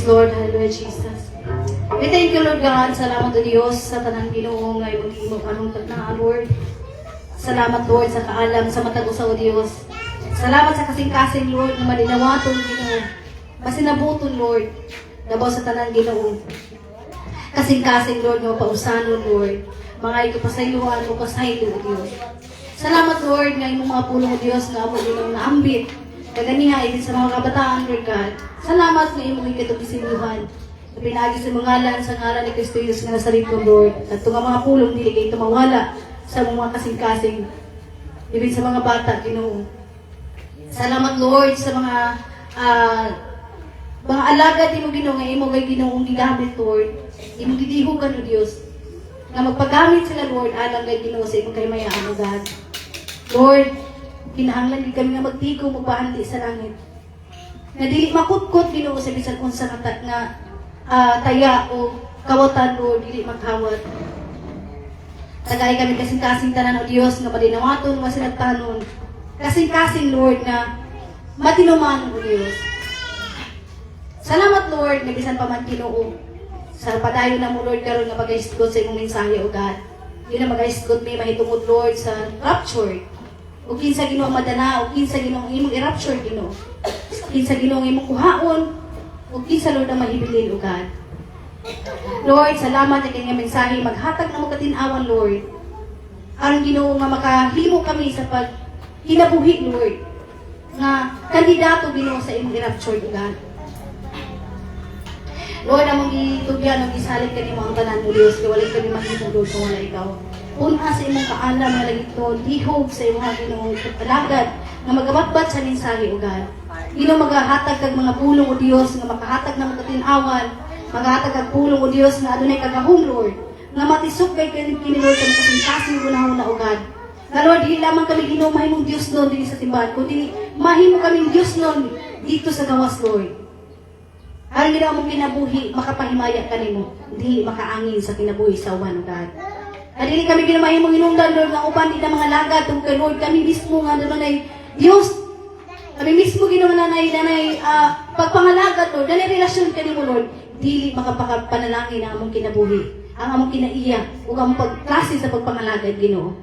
Yes, Lord. Hallelujah, Jesus. We thank you, Lord God. Salamat o Diyos sa tanang Ginoo ngay mo anong na, Lord. Salamat, Lord, sa kaalam, sa matag-usa o Diyos. Salamat sa kasing-kasing, Lord, na malinawaton, Ginoo. Masinabuton, Lord, nabaw sa tanang Ginoo. Kasing-kasing, Lord, nga pausanon, Lord. Mga ikapasayuan o pasaylo, o Diyos. Salamat, Lord, nga imong mga pulong, o Diyos, nga amo Ginoo naambit. Kaganiha, ibig sa mga kabataan, Lord God. Salamat nga imong ikatubisiluhan. Pinagi sa mga ngalan sa ngalan ni Kristo Jesus nga nasa rito, Lord. At itong mga pulong, dili kayo tumawala sa mga kasing-kasing. Ibig sa mga bata, Ginoo. Salamat, Lord, sa mga alagad mo, Ginoo, nga imo kay Ginoong gigamit, Lord. Imong gidihugan, O Diyos. Nga magpagamit sila, Lord, alang kay Ginoo sa imong kaymayaan, O God. Lord, kinahanglan gid kami nga magtigo mo paanti sa langit. Nga dili makutkot, Ginoo, sa bisan unsa nga taya o kawatan, Lord, dili maghawat. Tagay kami kasing-kasing tanan, O Diyos, nga madinawaton, nga sinagtanon. Kasing-kasing, Lord, na matinuman, O Diyos. Salamat, Lord, nga bisan pa man Ginoo. Sa padayon na mo, Lord, karon nga pag-isgot sa imong mensahe, O God. Di na mag-isgot may mahitungod, Lord, sa rapture. O kinsa Ginoo madana, o kinsa Ginoo imong i-rapture, Ginoo. Kinsa Ginoo imong kuhaon, o kinsa, Lord, ang mahibilin, O God. Lord, salamat sa kanyang mensahe. Maghatag na mo katinawan, Lord. Aron Ginoo nga makahimo kami sa pagkinabuhi, Lord. Nga kandidato, Ginoo, sa imong i-rapture, O God. Lord, among itugyan, ang isalig ka mo ang tanan mo, Diyos, kaya walay kami mahimong, Lord, kung wala ikaw. Una sa imong kaalam na lagito, lihog sa imong Ginoong pagpalagad, nga magabatbat sa mensahe, O God. Ginoo maghahatag kag mga pulong, O Diyos, nga makahatag na magkatinawan, maghahatag kag pulong, O Diyos, nga adunay kagahom, Lord, nga matisok kay kini Lord, sa kasing-kasing gunahon na, O God. Na Lord, di lamang kami Ginoo mahimong Diyos noon dito sa timbahan, kundi mahimo kaming Diyos noon dito sa gawas, Lord. Aron ginawa mong kinabuhi, makapahimaya ka nimo, hindi makaangin sa kinabuhi sa uwan, O God. At hindi kami ginamahin mong inungdan, Lord, nga upan di na mga lagad, tungkol kay Lord, kami mismo nga naman ay Diyos. Kami mismo ginawa nanay, pagpangalagad, Lord, nanay relasyon ka nimo, Lord, dili makapakapanalangin ang among kinabuhi, ang among kinaiya, o among pagklase sa pagpangalagad, Ginoo.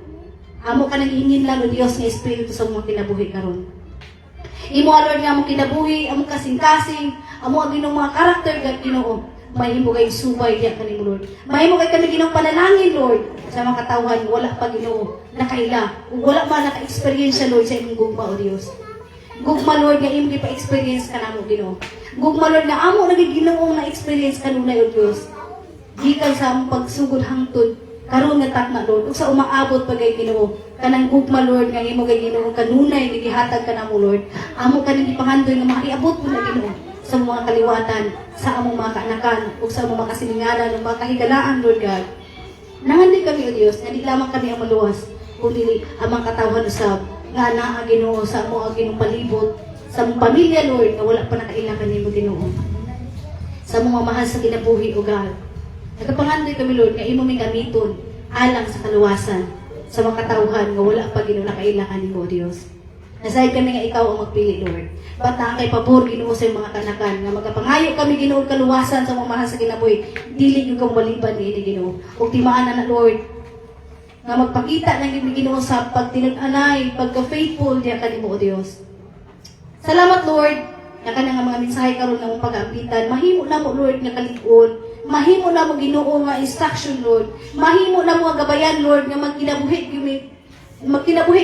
Amo ka nag-ingin lang, O Diyos, nga Espiritu sa among kinabuhi karon. Imo, Lord, nga among kinabuhi, among kasing-kasing, amo ang Ginoo mga karakter God, Ginoo. Mahimo kay subay diya kanimo, Lord. Mahimo kay kami Ginoo panalangin, Lord, sa mga katawan wala pa Ginoo nakaila. Ug wala man naka-experience, Lord, sa imong gugma, O Dios. Gugma, Lord, nga imong gipa-experience kanamo, Ginoo. Gugma, Lord, nga amo nagiginoong na-experience kanunay, O Dios. Gikan sa among pagsugod hangtod karon nga takna, Lord. Ug sa umaabot pagay Ginoo kanang gugma, Lord, nga imo kay Ginoo kanunay gihatag kanamo, Lord. Amo kanang gipangandoy nga makiabot mo na Ginoo sa mga kaliwatan, sa among mga kaanakan, o sa among mga kasilinganan, o mga kahigalaan, Lord God. Nangandig kami, O Diyos, na di lamang kami ang maluwas, kundi ang mga katawan usab, nga naa Ginoo sa among Ginoo palibot, sa among pamilya, Lord, na wala pa nakailangan nimo Ginoo. Sa mga mahal sa kinabuhi, O God. Nagkapangandig kami, Lord, nga imo may gamiton, alang sa kaluwasan, sa mga katawhan, nga wala pa Ginoo nakailangan nimo, O Diyos. Nasayad kami nga ikaw ang magpili, Lord. Bata kay pabor Ginoo sa mga kanakan nga magapangayo kami Ginoo kaluwasan sa mga mahal sa kinabuhi. Dili gyud kang maliban ni Ginoo. Ug timaan na Lord nga magpakita ng Ginoo sa pagtinag-anay, pagka-faithful diya kanimo, O Dios. Salamat, Lord. Nga kanang mga mensahe karon nga mong pag-ampitan. Mahimo na mo, Lord, nga kalig-on. Mahimo na mo Ginoo nga instruction, Lord. Mahimo na mo gabayan, Lord, nga magkinabuhi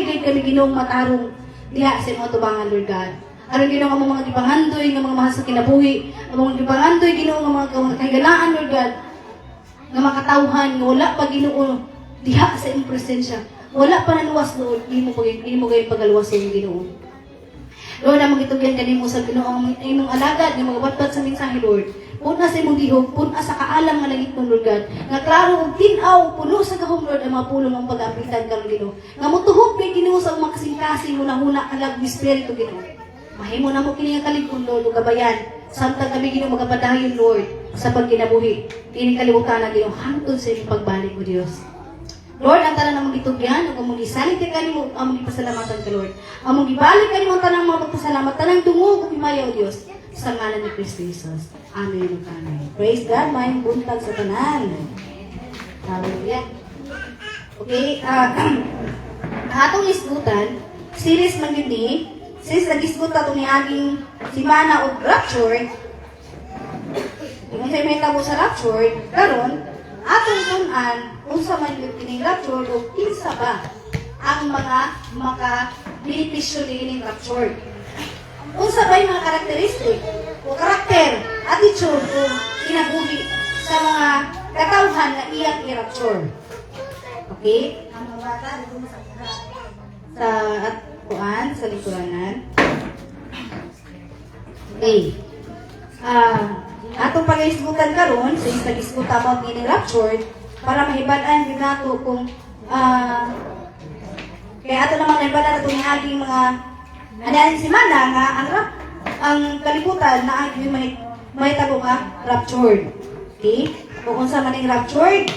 gyud kami Ginoo matarong diha sa imong tubangan, Lord God. Aron Ginoo nga mga gipangandoy nga mga mahal sa kinabuhi, ang mga gipangandoy Ginoo nga mga kahigalaan, Lord God, nga makatawhan nga wala pa Ginoo diha sa imong presensya. Wala pa naluwas, Lord, imo gay pagaluwas sa Ginoo. Lord, among gitugyan kanimo sa Ginoo ang imong alagad nga magabatbat sa mensahe, Lord. Puna sa imong dihog, puna sa kaalam nga langit mo, Lord God. Nga klaro ug tin-aw, puno sa gahom, Lord, ang mga pulong ang pag-apitan karon Ginoo. Nga motuhog kay Ginoo sa mga kasing-kasing huna-huna kalag ni Espiritu Ginoo. Mahimo na mo kini nga kalig-on, Lord, ug gabayan. Samtang kami Ginoo magapadayon, Lord, sa pagkinabuhi. Kini kalibutan na Ginoo hangtod sa imong pagbalik, O Dios. Lord, ang tanan namong gitugyan, ug among gisalig kay kanimo, among gipasalamatan ka, Lord. Among gibalik kanimo ang tanang mga pagpasalamat, tanang dungog ug himaya, O Dios. sa ngalan ni Kristo Jesus. Amen ug amen. Praise God, may buntag sa tanan. Hallelujah. Okay, atong isgutan, series man yun ni, since nag-isgutan itong aging simana o rapture, yung sa'yo may tabo sa rapture, karon atong tunan, unsa man yung kining rapture, o kinsa ba ang mga maka-benepisyo ni rapture. Unsa ba yung mga karakteristik, o karakter, attitude, o kinabuhi sa mga katawhan na iyang i-rapture. Okay? Ang mga bata, dito mo sa atuan, sa likuranan. Okay. Atong pag-isgutan karon, since nag-isguta mo ni rapture, para mahibalan din nato kung kaya ato namang nahibalan nato ng ating mga ananin si Mana nga ang kalibutan na ang may tabo nga raptured. Okay? Kung unsa man ang raptured,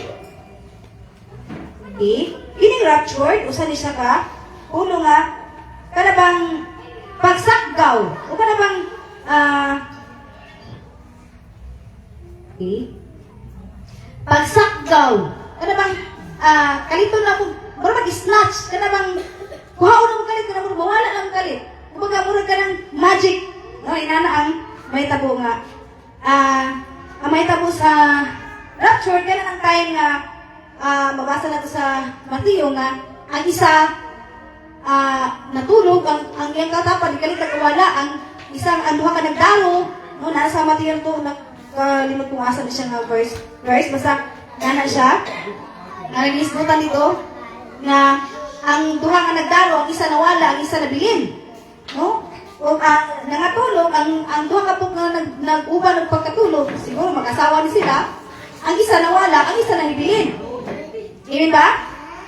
okay? Kining raptured, usa ni siya ka, uno nga, kanabang pagsakgaw, o kanabang, okay? Pagsakgaw, kanabang, kalito na kung, mura mag-snatch, kanabang, kuhaon ang kalit, kanabang, mawala ang kalit. Kumbaga, mura ka ng magic, no? Inana ang may tabo nga. Ang may tabo sa rapture, kaya ang time nga, mabasa na ito sa Mateo nga, ang isa natulog, ang iyang katapan, ikalit nagkawala, ang isang duha ka nagdaro, no, nasa Mateo to, nakalimot kung asa na siya nga verse, basta nana siya, nag-isbutan dito, na ang duha nga nagdaro, ang isa nawala, ang isa nabilin, no? O nangatulog, ang duha ka po nga nag-uban ng pagkatulog, siguro mag-asawa ni sila, ang isa nawala, ang isa nahibilin. Amen ba?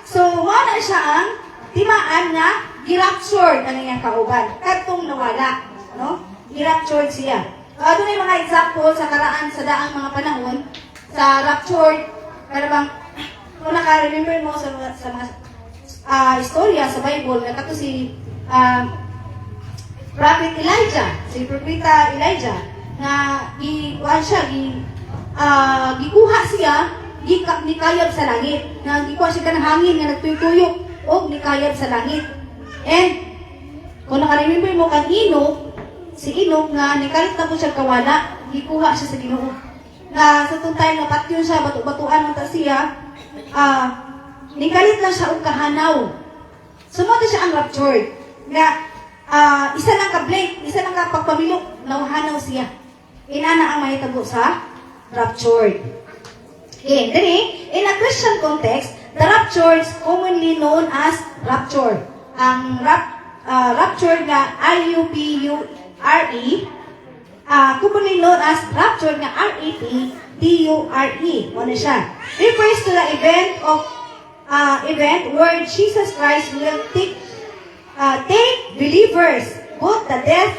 So, wala siya ang timaan na giraptured ang iyang kauban. Katong nawala. No? Giraptured siya. Ano na yung mga example sa karaan sa daang mga panahon sa raptured, karabang, kung naka-remember mo sa mga istorya sa Bible, nakato si Prophet Elijah, si Propeta Elijah, na gikuha siya, nikayab sa langit. Na gikuha siya ka ng hangin na nagtuyok o nikayab sa langit. And, kung naka-remember mo kang Enoch, si Enoch nga, nikalit na po siya kawala, gikuha siya sa Ginoo. Na sa itong time na patyon siya, batu-batuan ng siya, nikalit lang siya og kahanaw. Sumunod siya ang raptured. Nga, isa lang ka-blink, isa lang ka pagpamilok, nauhanaw siya. Inana ang mahitabo sa raptured. Okay, then in a Christian context, the rapture is commonly known as rapture. Ang rapture na R-U-P-U-R-E, commonly known as rapture na R-E-P-T-U-R-E. Ano siya? Refers to the event where Jesus Christ will take believers, both the dead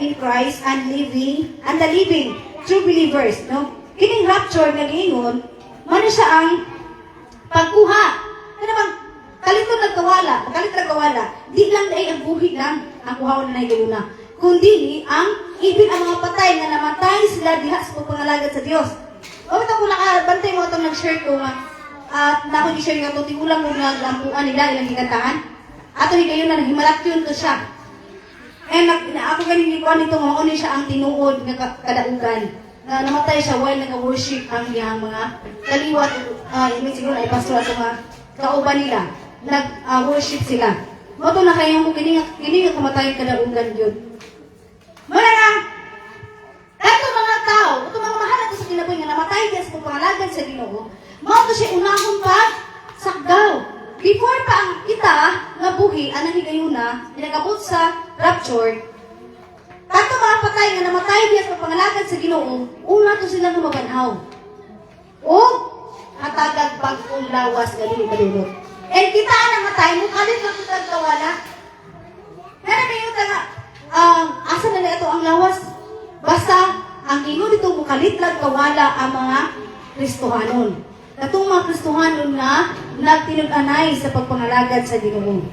in Christ and the living true believers, no? Kining rapture nga giingon, man siya ang pagkuha. Ano bang kalito nagkawala, di lang dai ang buhi lang ang kuhaon na gayuna, kundi ang ibig ang mga patay nga namatay sila diha sa pagpangalagad sa Dios. O ito ko nakabantay mo itong nag-share ko nga, at na ako i-share nga ito, tigulang mo nga lampuan nila, ilang gikantahan. Ato ni kayo na himalakyon to siya. Eh, ako ganin ko nito nga, ano siya ang tinuod nga kadaugan. Na namatay siya while nag-worship ang iyang mga kaliwat, siguro na ipasura sa mga kauban nila. Nag-worship sila. Mato na kayo kung kini nga kamatay kadaugan yun. Muna nga, ito mga tao, ito mga mahalat sa kinabuhi nga namatay din sa pagpangalagan sa Ginoo, mao siya unahon pa sakdaw. Before pa ang kita nga buhi anang higayuna nagabot sa rapture, kato mga patay nga namatay diya sa pangalagan sa Ginoo, una to sila nga mabanhaw. O hatagag bagong lawas nga dili madulot. And kita ang matay mo kalit lang kita kawala. Kana kayo nga asa na ito ang lawas? Basta ang ingon dito mukalit lang kawala ang mga Kristohanon. Katong mga Kristohanon nga nagtinug-anay sa pagpangalagad sa Ginoo.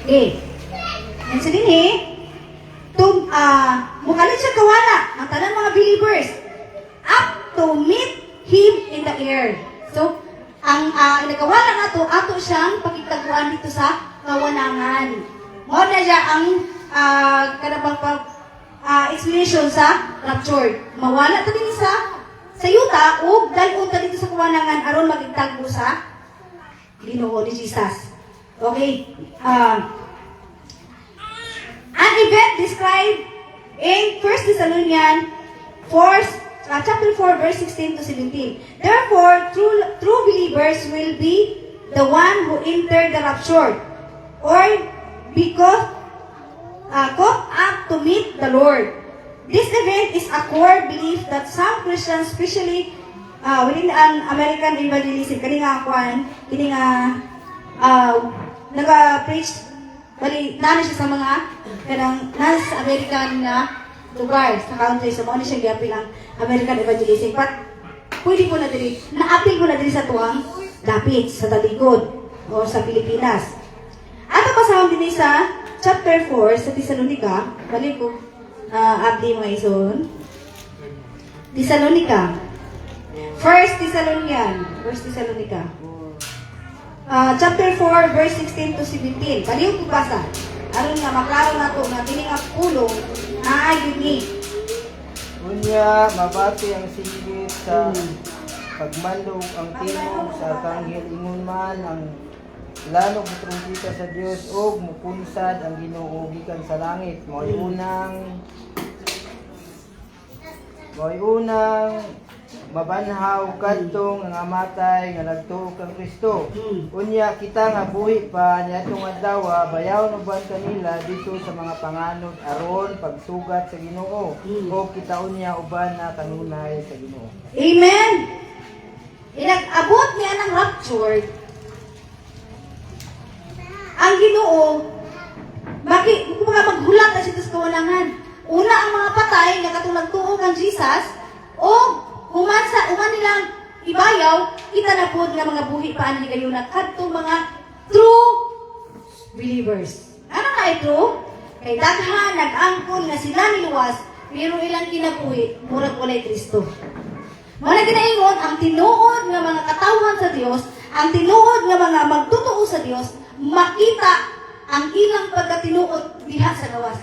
Okay. Yan sa dinhi, mukalit siya kawala ang tanang mga believers up to meet Him in the air. So, ang nagkawala na to, ato siyang pakitaguan dito sa kawanangan. Mo na siya ang explanation sa rapture. Mawala ta din sa yuta o dalon ta dito sa kawanangan aron magigtagbo sa Ginoo ni Jesus. Okay. An event described in 1 Thessalonians chapter 4, verse 16 to 17. Therefore, true believers will be the one who enter the rapture, or because caught up to meet the Lord. This event is a core belief that some Christians, especially within an American evangelism, kani nga naga-preach, bali, nana siya sa mga nasa American na lugar, sa country, sa mga siya gyapil ang American evangelism. But, pwede ko na dili, na-appeal ko na dili sa tuwang dapit, sa talikod, o sa Pilipinas. Ato pasahon din sa chapter 4 sa Thessalonica, bali ko, abdi mga ison. Thessalonica. 1 Thessalonica. Chapter 4, verse 16 to 17. Baliw ko basa. Aron nga maklaro na to nga bining ang pulong na ayun ni. Unya, mabati ang sigit sa pagmandog ang timog sa tanghel ingon man ang lanog ng trumpeta sa Dios ug mupunsad ang Ginoo gikan sa langit. Mo'y unang mabanhaw kadtong nga matay nga nagtuo kang Kristo. Unya kita nga buhi pa niadtong adlaw bayaw uban kanila dito sa mga panganod aron pagsugat sa Ginoo. O kita unya uban na kanunay sa Ginoo. Amen. Inag-abot niya ng rapture. Ang Ginoo maghulat na siya sa kawanangan. Una ang mga patay nga katong nagtuo kang Jesus o human nilang ibayaw, kita na po nga mga buhi pa ani kayo na kadtong mga true believers. Ano nga true? Kay daghan nag-angkon nga sila niluwas, pero ilang kinabuhi, murag walay Kristo. Muna ginaingon, ang tinuod nga mga katawhan sa Dios, ang tinuod nga mga magtutuo sa Dios, makita ang ilang pagkatinuod diha sa gawas.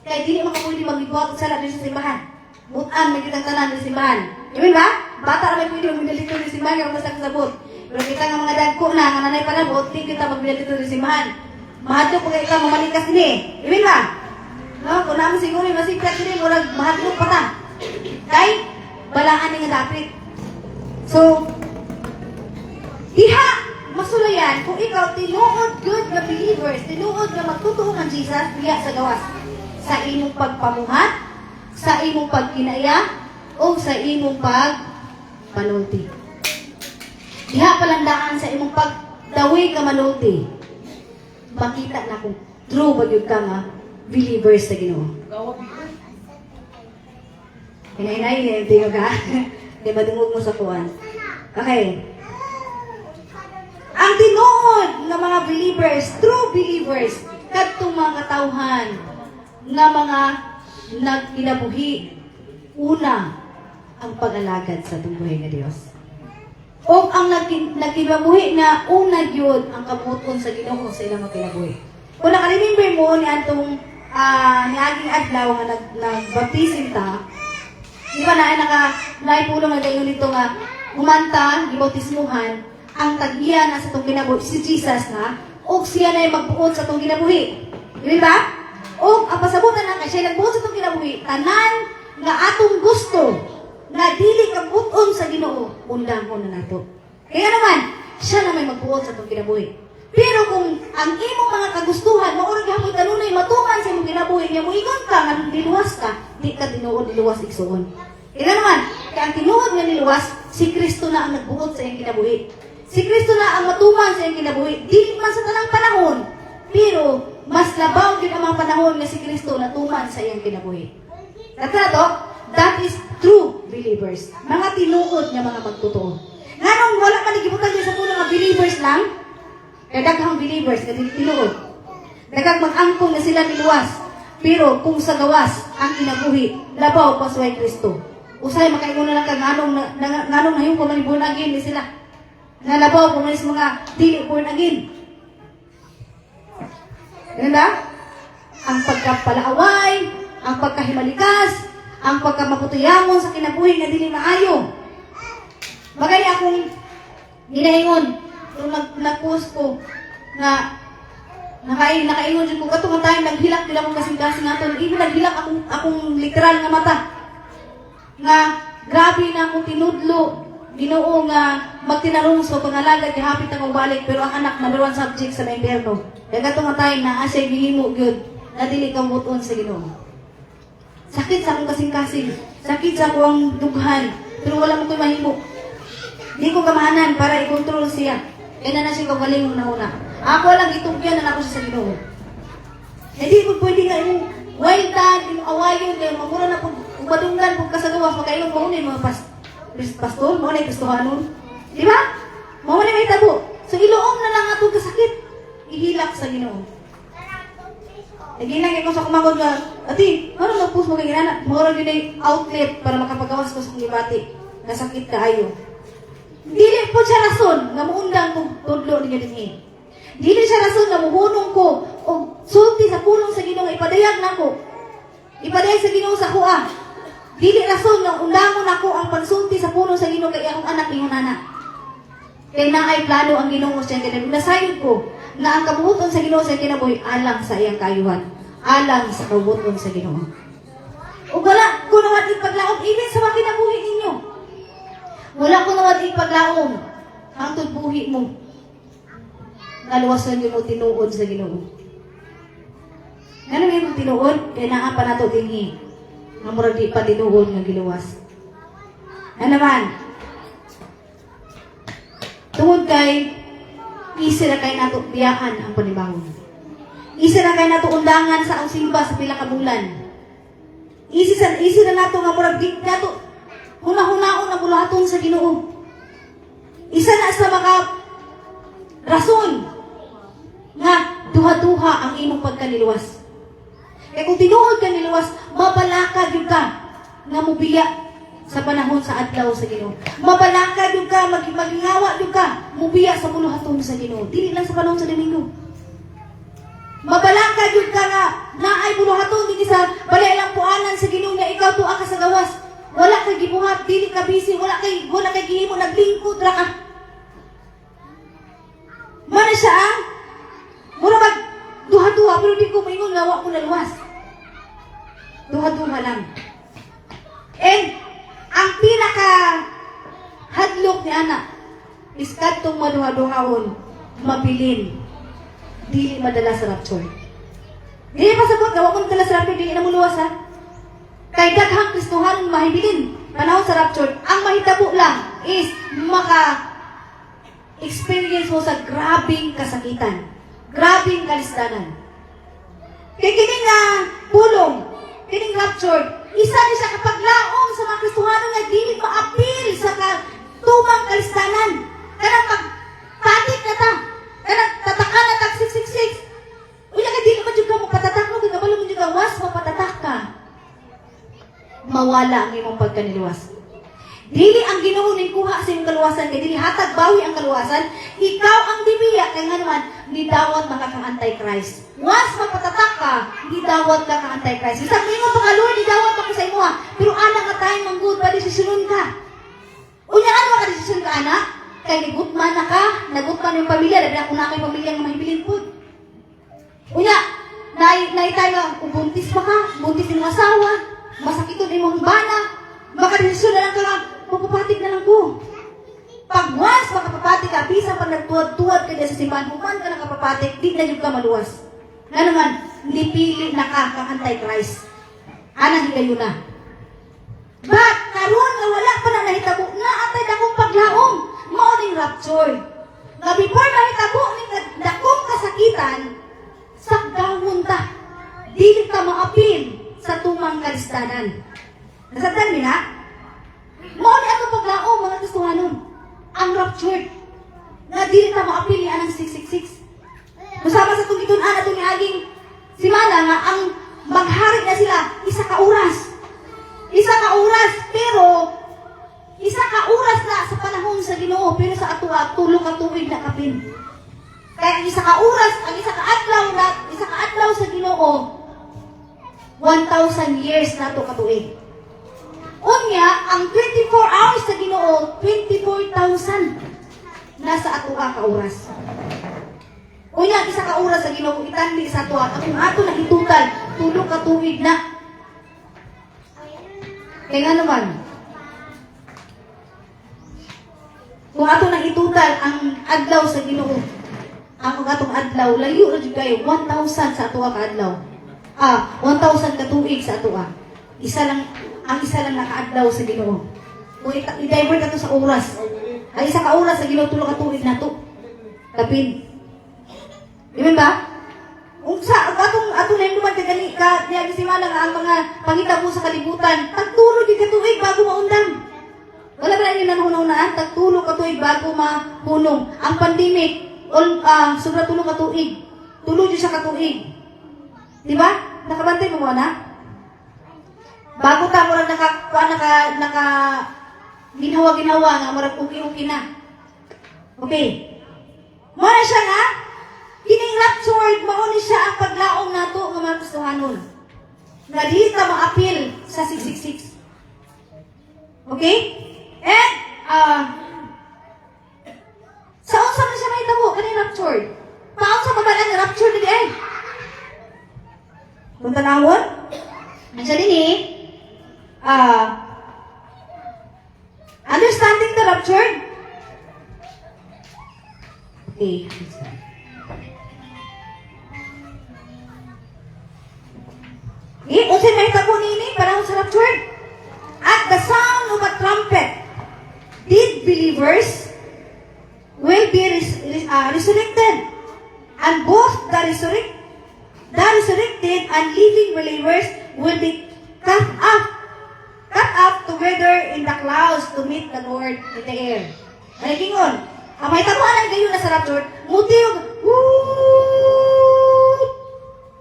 Kaya dili makapwede magigwag sa dito sa simbahan. Butan, may kitang tanan sa simbahan. Amen ba? Bata na may pwede magbilito sa simbahan kaya masak sabot. Pero kita nga mga dagko na, nga nanay panabot, di kita magbilito sa simbahan. Mahadlok pag ikaw mamalikas ni. Amen ba? No? Kung naman siguro yung masigkat ni, murag mahadlok pa ta. Kay, balaan ni nga dapit. So, diha, masulayan, kung ikaw tinuod good na believers, tinuod na magtutuo ng Jesus, diha sa gawas. Sa imong pagpamuhat, sa imong pagkinaya, o sa imong pagpanulti. Diha palandaan sa imong pagdawi ka manulti. Makita na kung true ba yun ka nga believers sa Ginoo. Hinay-hinay, hindi ka? Di ba dungog mo sa kuwan? Okay. Ang tinuod ng mga believers, true believers, kadtong mga katawhan nga mga nagkinabuhi, una, ang pag-alagad sa buhay ng Diyos. O ang nagkinabuhi na una yun ang kabuton sa Ginoo sa ilang magkinabuhi. Kung nakarimember mo ni Antong niaging adlaw nga nagbaptisim ta, di ba naipulong na kayo nito nga humanta, gibautismuhan, ang taghiya na sa itong kinabuhi, si Jesus na, o siya na yung magbuot sa itong kinabuhi. Di ba? O ang pasabutan na kay siya nagbuot sa itong kinabuhi, tanan nga atong gusto na dili kabuton sa Ginoo, undang ko na nato. Kaya naman, siya na may magbuot sa itong kinabuhi. Pero kung ang imong mga kagustuhan, maurag hapon kanunay matuman sa imong kinabuhi niya, muingon ka nga diluwas ka, di ka tinuod diluwas igsuon. Kaya naman, kaya ang tinuod nga niluwas, si Kristo na ang nagbuot sa iyang kinabuhi. Si Kristo na ang matuman sa iyang kinabuhi, dili man sa tanang panahon, pero mas labaw din ang mga panahon na si Kristo natuman sa iyang kinabuhi. Katrato, that is true believers. Mga tinuod nga mga magtotoo. Nga nung wala man igibutan niya sa puno nga believers lang, kaya daghang believers nga tinuod. Daghang mag-angkong na sila niluwas. Pero kung sa gawas ang kinabuhi, labaw pa sa Kristo. Usay makaingon na lang kag nganong nahiyong pa man born again ni sila. Nalabaw pa man sa mga dili born again. Ganda? Ang pagkapalaaway, ang pagkahimalikas, ang pagkamaputuyamon sa kinabuhi nga dili maayo. Bagay akong ginaingon nung nag-post ko na nakaingon dyan ko katong tayo naghilak nila kong kasing-kasing natin. Ibo naghilak akong literal nga mata. Nga grabe na akong tinudlo. Ginoo nga magtinarong sa pangalagad hapit na kong balik pero ang anak number 1 subject sa impyerno. Kaya katong tayo na asya gihimo gyud na dili kang buton sa Ginoo. Sakit sa akong kasing-kasing. Sakit sa akong dughan. Pero wala mo ko'y mahimo. Di ko kamahanan para i-control siya. Kaya na siya kagaling mo na una. Ako lang itugyan na ako siya sa Ginoo. Hindi po pwede nga yung wild dad, yung awayon, yung mamura na po, umadunggan po kasagawas, makainong mo na yung mga pastor, mo na yung kristohanon. Di ba? Mo na may tabo. So iloong na lang atong kasakit. Ihilak sa Ginoo. Naginagay ko sa kumangod nga, ati, ano nag-post mo kay ginana? Mura yun ay outlet para makapagawas ko sa libati. Nasakit ka ayo. Dili po siya rason nga muundang kong tudlo ninyo din. Dili siya rason nga muhunong ko o sulti sa pulong sa Ginoo ipadayag nako. Ipadayag sa Ginoo sa kuha. Dili rason nga undangon ako ang pansulti sa pulong sa Ginoo kay akong anak ingon anak. Kay naay plano ang Ginoo sa kinabuhi. Nasayod ko na ang kabubuton sa Ginoo sa kinabuhi alang sa iyang kayuhan, alang sa kabubuton sa Ginoo. Ug wala ko naman ipaglaom even sa mga kinabuhi ninyo. Wala ko naman ipaglaom ang buhi mo. Naluwasan mo tinuod sa Ginoo. Ano may mong tinuod? Kaya naa pa nato dinhi. Nga murag di pa tinuod nga giluwas. Ano naman? Tungod kay isa na kay nato biyaan ang panibawon. Isa na kay nato undangan sa ang simba sa pila ka bulan. Isa na nato nga murag di nato huna-hunaon ang bulaton sa Ginoo. Isa na sa mga rason nga duha-duha ang imong pagkaniluwas. Kaya kung tinuod ka niluwas, mabalakad yung ka nga mubiya sa panahon sa adlaw sa Ginoo. Mabalakad yung ka, magingawa yung ka, mubiya sa buluhaton sa Ginoo. Dili lang sa panahon sa Domingo. Mabalakad yung ka nga naay buluhaton dili sa balay lang puanan sa Ginoo nga ikaw tuwa ka sa gawas. Wala kay gibuhat, dili ka busy, wala kay gihimo naglingkod ra ka. Mana siya ang mura mag duha-duha pero di ko maingon nga wa ko naluwas. Duha-duha lang. And ang pinaka hadlok ni anak is kadtong maduha-duhahon mabilin dili madala sa rapture. Dili pa sabot nga wa ko madala sa rapture dili na muluwas ha. Kay daghang Kristohanon mahibilin panahon sa rapture, ang mahitabo lang is maka-experience mo sa grabing kasakitan, grabing kalisdanan. Kay kining nga pulong, kining rapture, isa ni siya kapag laong sa mga Kristohanon nga dili maapil sa tumang kalisdanan. Kanang magpatik na ta, kanang tataka na tag 666. Unya ka dili man jud ka mo patatak no, kay kabalo mo jud ka was mapatatak ka. Mawala ang imong pagkaniluwas. Dili ang Ginoo ning kuha sa imong kaluwasan kay dili hatag bawi ang kaluwasan, ikaw ang dibiya kay nga naman ni dawat makaka-antichrist. Once mapatatak ka, ni dawat ka ka antichrist. Bisag mo pa Lord, ni dawat ka sa imo ha. Pero ana nga tayo manggod pa desisyon ka. Unya ano ka desisyon ka anak? Kay nagutman na ka, nagutman yung pamilya, dahil ako na kay pamilya nga mahibilin po. Unya, naitay nga, buntis pa ka, buntis yung asawa, masakiton imong bana, makadesisyon na lang ka nga, mapapatik na lang ko. Pag once makapapatik ka, bisa pag nagtuwad-tuwad ka sa simbahan, human ka nakapapatik, di na yung ka maluwas. Nga naman, nipili na ka kang antichrist. Anang higayo na. But, karon nga wala pa na nahitabo, na atay dakong paglaong, mauning rapture. Nga before mahitabo, ning dakong kasakitan, sakdahon ta. Dili ka maapil sa tumang kalistanan. Nasabtan mi na? Mauni ato paglaong mga Kristohanon. Ang rapture. Nga dili ka maapil ni anang 666. Usama sa itong gitunan atong niaging simana nga ang maghari na sila isa ka oras. Isa ka oras, pero isa ka oras na sa panahon sa Ginoo, pero sa atua tulo ka tuig na kapin. Kaya ang isa ka oras, ang isa ka adlaw sa Ginoo 1,000 years na to katuig. Unya, ang 24 hours sa Ginoo 24,000 nasa atua ka oras. Unya, ang isa ka oras sa Ginoo itandi sa atua, kung ato na itutal tulo ka tuig na. Kaya nga naman, kung ato nang itutal ang adlaw sa Ginoo, ang atong adlaw, layo na dyan kayo, 1,000 sa ato ka adlaw. 1,000 ka tuig sa ato. Ang isa lang nakaadlaw sa Ginoo. Kung i-divert ka to sa oras, ang isa ka oras sa Ginoo, tulo ka tuig na to. Kapin. Diba ba? Kung sa atong na yung naman niya gisimana nga ang mga pangitabo sa kalibutan, tagtulo di ka tuig bago maundang. Wala ba na yun nanununaan? Tagtulo ka tuig bago mahunong. Ang pandemic, sobra tulo ka tuig. Tulo di siya ka tuig. Diba? Nakabantay mo na? Bago ta, murag ginawa nga, murag uki-uki na. Okay. Muna siya nga, kining raptured, mauni siya ang paglaong nato ng mga gustuhanon. Nga di ta ma-appeal sa 666. Okay? And, sa unsa man siya mahitabo, kaning raptured. Paunsa pa ba ang raptured na diyan? Kung tanawon, nandiyan din understanding the raptured. Okay. Unsay mahitabo nini panahon sa raptured? At the sound of a trumpet, did believers will be resurrected, and both the resurrected and living believers will be cut up together in the clouds to meet the Lord in the air. Ay kingon, ang mahitabuan ang gayon na sa rapture, mutiog,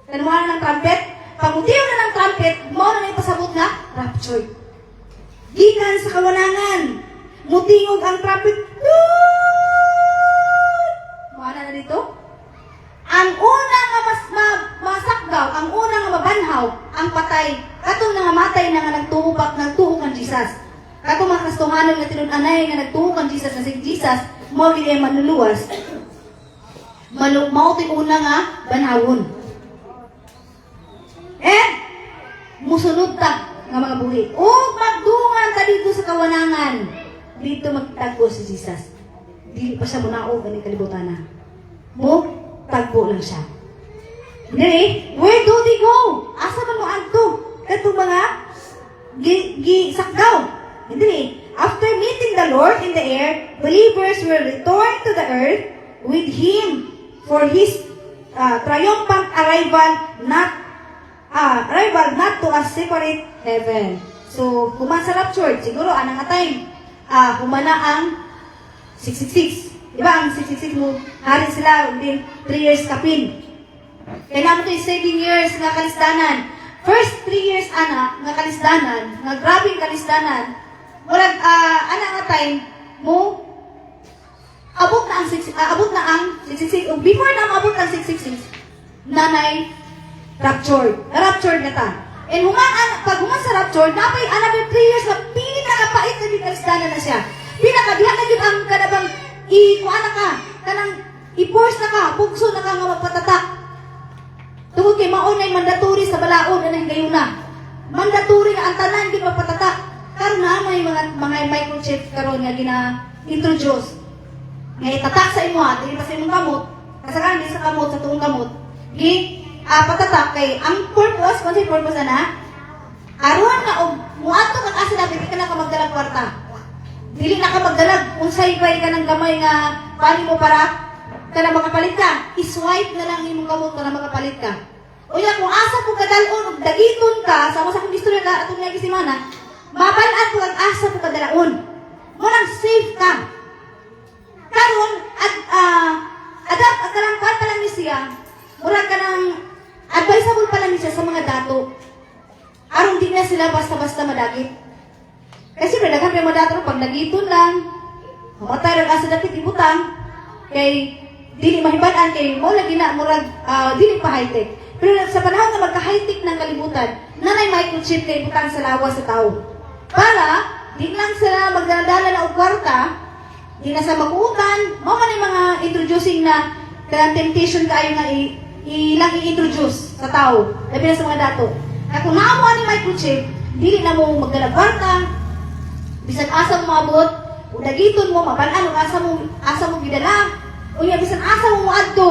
kanuhan ng trumpet. Pag mutiog na ng trumpet, mo na pasabot na rapture. Gikan sa kawanangan, mutingog ang trumpet. Maana na dito? Ang una nga masakdaw, ang una nga mabanhaw, ang patay, katong nga matay na nga nagtuhok ang Jesus. Katong mga kastuhanon nga tinun-anay nga nagtuhok ang Jesus na si Jesus, mo gid manuluwas. Mao una nga banhawon. Musunod ta nga mga buhi. O magdungan ta dito sa kawanangan. Dito magtagpo si Jesus. Dili pa siya munaog ani kalibutan na. Mo tagpo lang siya. Dili, where do they go? Asa man mo adto? Kadto mga sakdaw. Dili, after meeting the Lord in the air, believers will return to the earth with Him for His triumphant arrival not to a separate heaven. So, human sa rapture, siguro, anang time, humana ang 666. Diba, ang 666 mo, hari sila, din 3 years kapin. Kaya naman ito 7 years nga kalisdanan. First 3 years, nga kalisdanan, nga grabing kalisdanan, walang, nga time, mo, abot na ang 666. Before na maabot ang 666, nanay, raptured na ta. And pag human sa raptured, napay another 3 years na pinakapait na kalisdanan na siya. Pinakadihan na yun ang kanabang i-force na ka, pugso na ka nga magpatatak. Tungkol kay maunay mandatory sa balaod na gayon na. Mandatory na ang tanan, di magpatatak. Karon na may mga microchip karon nga gina-introduce. Nga itatak sa imo at dili pa sa imong kamot, kasagan di sa kamot sa tuong kamot. Patatak kay ang purpose, kung sa'yo purpose na, aruhan na o muato kang asa na, hindi ka na ka magdalag kwarta. Dili na ka magdalag, kung saybay ka ng gamay nga, pali mo para ka na makapalit ka, iswipe na lang imong kamot para makapalit ka. O yan, kung asa po kadalon, o dagiton ka, sama sa kong istorya ka, atong nga kisimana, mabalaan po ang asa po kadalaon. Walang safe ka. Karon, at Adak, karang kwan pa lang ni siya, murag ka ng advisable pa lang ni siya sa mga dato. Aron di na sila basta-basta madagit. Kasi daghan pa yung mga dato, pag nagiton lang, mamatay rin asa dapit ibutang, kay dili mahibalan, kay mo lagi na, murag dili pa high-tech. Pero sa panahon na magka-high-tech ng kalibutan, nanay microchip kay ibutang sa lawas sa tao. Para, di lang sila magdala na og kwarta, di na sa mag-uutan, mo man yung mga introducing na kanang temptation kayo nga ilang i-introduce sa tao, labi na sa mga dato. Kaya kung naamo ni microchip, dili na mo magdala kwarta, bisan asa mo maabot, o dagiton mo, mabalaan, o asa mo gidala, o yung bisan asa mo maadto,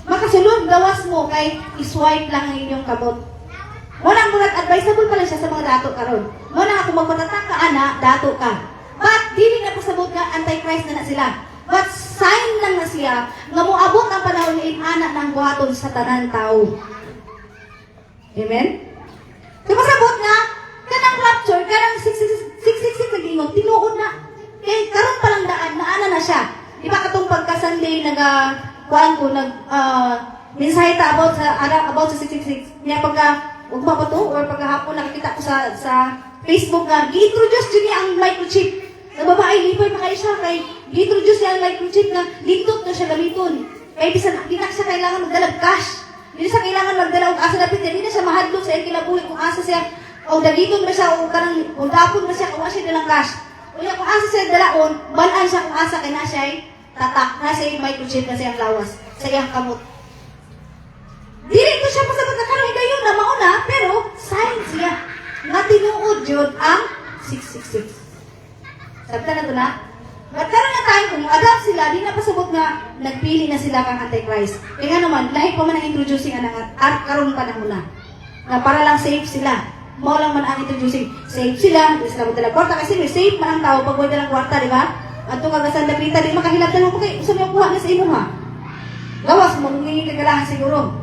makasulod, gawas mo, kay iswipe lang ang inyong kabot. Walang mulat advisable pala siya sa mga dato karon. Muna nga kung magpatatak ka, ana, dato ka. But, dili na pasabot nga, antichrist na sila. But, sign lang na siya, nga moabot ang panahon ni anak ng buhaton sa tanan tao. Amen? Kaya pasabot nga, kanang rapture, kanang 666 nag-ingon, tinuod na. Kaya karon palang daan, naana na siya. Di ba katong pagka-Sunday, kuhaan ko, mensahe ta about sa 666. Niya pagka, huwag pa to, or pagkahapon nakikita ko sa Facebook nga, gi-introduce din niya ang microchip. Na babae, lipay pa kayo siya, kay gi-introduce niya ang microchip na lintot na siya gamiton. Kaya bisan, di na siya kailangan magdalag cash. Di na siya kailangan magdala og asa dapit, di na siya mahadlok sa iyang kinabuhi kung asa siya, o dagiton ba siya, o karang, o dapon ba siya, kung asa siya dalang cash. O kung asa siya dalaon, balaan siya kung asa, kaya na siya ay tatak, na siya yung microchip na siyang lawas, sa iyang kamot. Dili ko siya pasagot na karong higayon na mauna, pero sign siya nga tinuod yun ang 666. Sabta na ito na? But karon nga tayo, kung adapt sila, di na pasabot nga nagpili na sila kang Antichrist. Kaya nga naman, lahi pa man ang introducing at karon panahon na. Na para lang safe sila. Mo lang man ang introducing. Safe sila, di sila magdala kwarta. Kasi may safe man ang tao pag wala dalang kwarta, di ba? At itong kagasan na pita, di makahilabdan mo kay usap yung kuha na sa imo ha. Gawas mo, ngingin kagalahan siguro.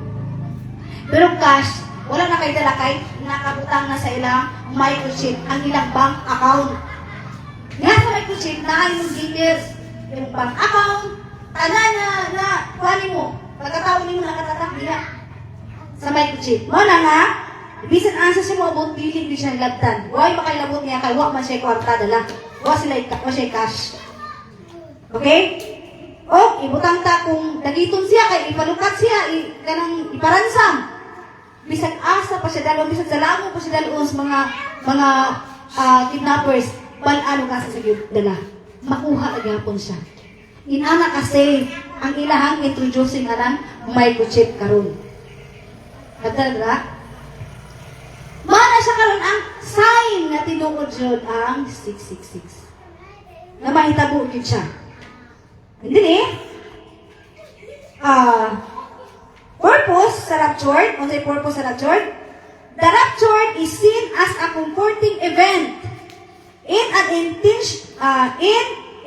Pero cash, wala na kayo dala kay nakabutang na sa ilang microchip ang ilang bank account. Nga sa microchip na ay yung details, yung bank account, tanan na kuhanin mo, pagkataon mo nakatatak nila sa microchip. Mo na nga, bisan asa siya mo abot, piling di siya labtan. Huwag makailabot niya kay wak man siya kwarta dala. Huwag siya cash. Okay? O, ibutang ta kung nagiton siya, kay ipalukat siya, kanang iparansam. Bisag asa pa siya dalo, bisag salamo pa siya dalo sa mga kidnappers, ano kasi sa dala. Makuha agapon siya. Inana kasi ang ilahang introducing anang microchip karon. Kadala. Mana siya karon ang sign na tinuod jud ang 666. Na mahitabo gyud siya. Hindi ni? Purpose sa rapture, kung sa'yo purpose sa rapture, the rapture is seen as a comforting event in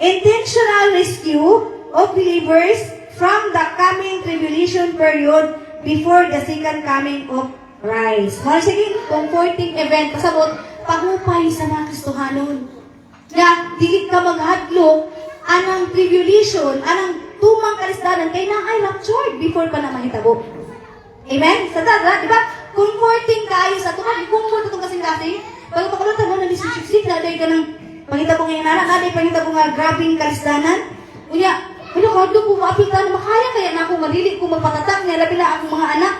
intentional rescue of believers from the coming tribulation period before the second coming of Christ. Sige, comforting event, pasabot, pahupay sa mga Kristohanon. Na, dili ka maghadlok, anang tribulation, anang tumang kalisdanan, kay na ay raptured before pa na mahitabo. Amen? Sa dada, di ba? Comforting kayo sa tumang, comfort itong kasing-kasing. Pag pakulatan mo, nalisip-sip na dahil ka ng pangitabo ngayon na, dahil pangitabo nga grabing kalisdanan. Unya, kado ko maapiltan na makaya, kaya na ako madili ko magpatatak, niya labi na akong mga anak.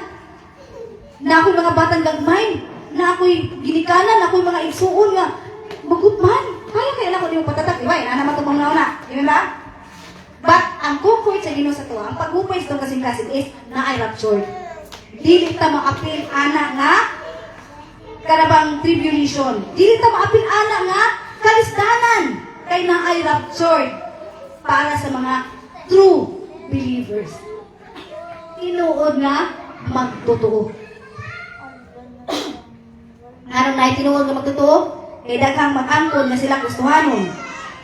Na ako'y mga batang gagmay, na ako'y ginikanan, na ako'y mga igsuon nga, magutman. Kaya na ako di mo patatak, di ba? Yan, naman itong mga una. Di ba? But, ang comfort sa Ginoo sa tuwa, ang pag-upay sa itong kasing-kasing is, na ay raptured. Dili ta maapil ana nga, karabang tribulation. Dili ta maapil ana nga, kalisdanan. Kay na ay raptured. Para sa mga true believers. Tinuod nga, magtotoo. Anong na tinuod nga magtotoo? Kay daghang mag-angkon na sila Kristohanon.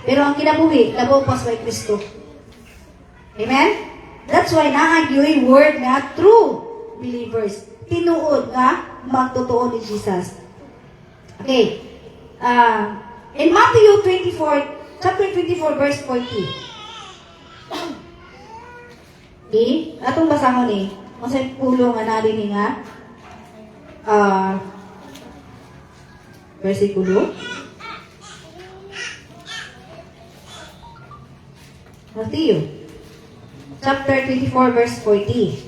Pero ang kinabuhi, labaw pas kay Kristo. Amen? That's why naagyoy word nga true believers. Tinuod nga magtotoo ni Jesus. Okay. In Matthew 24, chapter 24, verse 40. Atong basahon ni. Unsay pulo nga nari ni nga versikulo. Matthew chapter 24 verse 40.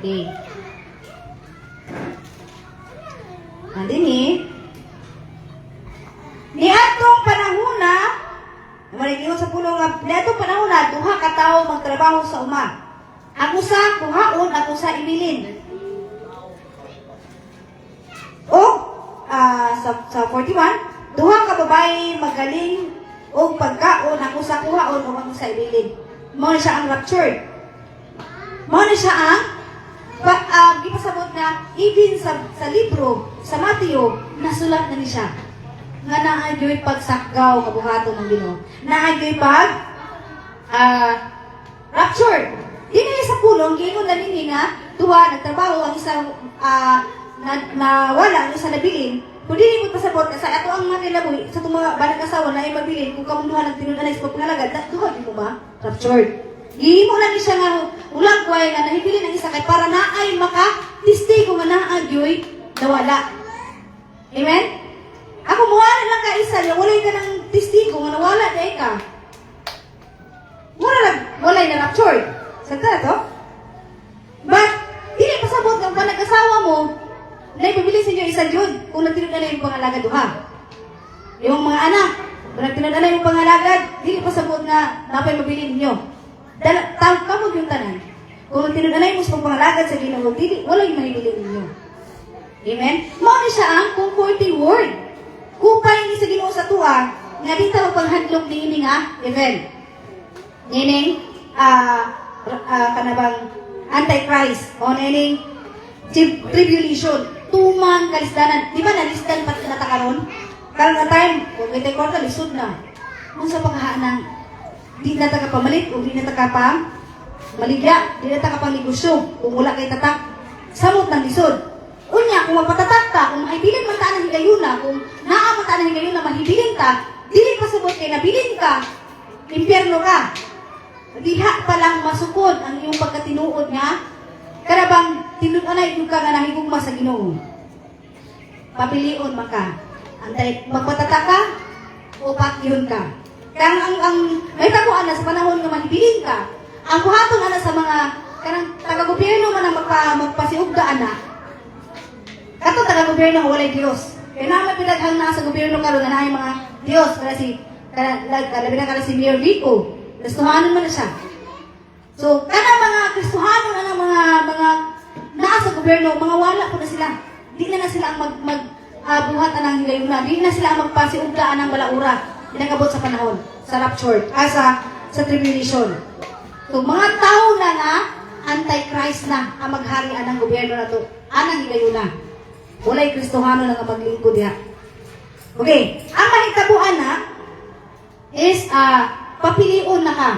Okay. Andini. Ni atong panahona, maligingon sa pulo nga, ni atong panahona, duha ka tawo magtrabaho sa uma. Ang usa kuhaon, ang usa ibilin. O, sa 41, duha ka babae magaling o pagkaon, ang usa kuhaon, o ang usa ibilin. Mao na siya ang raptured. Mao na siya ang gipasabot na even sa libro sa Mateo nasulat na ni siya nga naagyoy pagsakgaw kabuhaton ng Ginoo, naagyoy pag rapture. Dili sa pulong giingon na nini nga duha nagtrabaho ang isa nawala ang isa nabilin. Kung dili mo pasabot sa ato ang mga kilaboy sa mga banag asawa na ay mabilin kung kamong duha nagtinud-anay sa pagpangalagad duha gyud mo ba raptured. Gihimo lang ni siya nga ulang kuway nga nahibilin ang isa kay para naay maka-testigo nga naagyoy nawala. Amen? Ako muwala lang ka isa, walay ka ng testigo nga nawala day ka. Walay na raptured. Sagta na to? But, dili pasabot ang panag-asawa mo na ipabilis ninyo isa yun kung nagtinud-anay yung pangalagad duha. Yung mga anak, kung nagtinud-anay yung pangalagad, dili pasabot nga napay mabilin ninyo. Tawag ka mo yung tanan. Kung tinunanay mo sa pagpangalagad sa Ginoo, dili wala yung mahibilin ninyo. Amen? Mao ni siya ang comforting word. Kupay ni sa Ginoo sa tuwa, nga di ta magpanghadlok ni ini nga event. Nining kanabang Antichrist o nining tribulation, tumang kalisdanan. Di ba nalisdan pati natakaron? Karang nga time, kung ito'y kwarta, lisod na. Kung sa paghahanang di na taga pamalit o di na taga pang maligya, di na taga pang negosyo kung wala kay tatak samot ng lisod. Unya, kung magpatatak ta, kung mahibilin man ta ng higayuna, kung naamon ta ng higayuna, mahibilin ta, dili pasabot kay nabilin ka, impyerno ka. Diha pa lang masukod ang iyong pagkatinuod nga, karabang tinud-anay yung ka nga nahigugma sa Ginoo. Papilion maka, antay magpatatak ka o pakyun ka. Kaya ang may taguan na sa panahon nga mahibilin ka, ang buhaton na sa mga kanang taga-gobyerno man ang magpasiugda na. Kato taga-gobyerno nga walay Dios. Kaya naman pinaghang na sa gobyerno karon na ay mga Dios para si Mayor Vico. Kristohanon man na siya. So kana mga Kristohanon na mga nasa gobyerno, mga wala po na sila. Di na sila ang buhatan ng hilayuna. Di na sila ang magpasiugdaan ng balaura. Pinagabot sa panahon, sa rapture, sa tribulation. So, mga tao na nga, anti-Christ na ang magharian ng gobyerno na to. Anang higayon na. Walay Kristohano na nga maglingkod diha. Okay, ang mahitabuan na is, papilion na ka.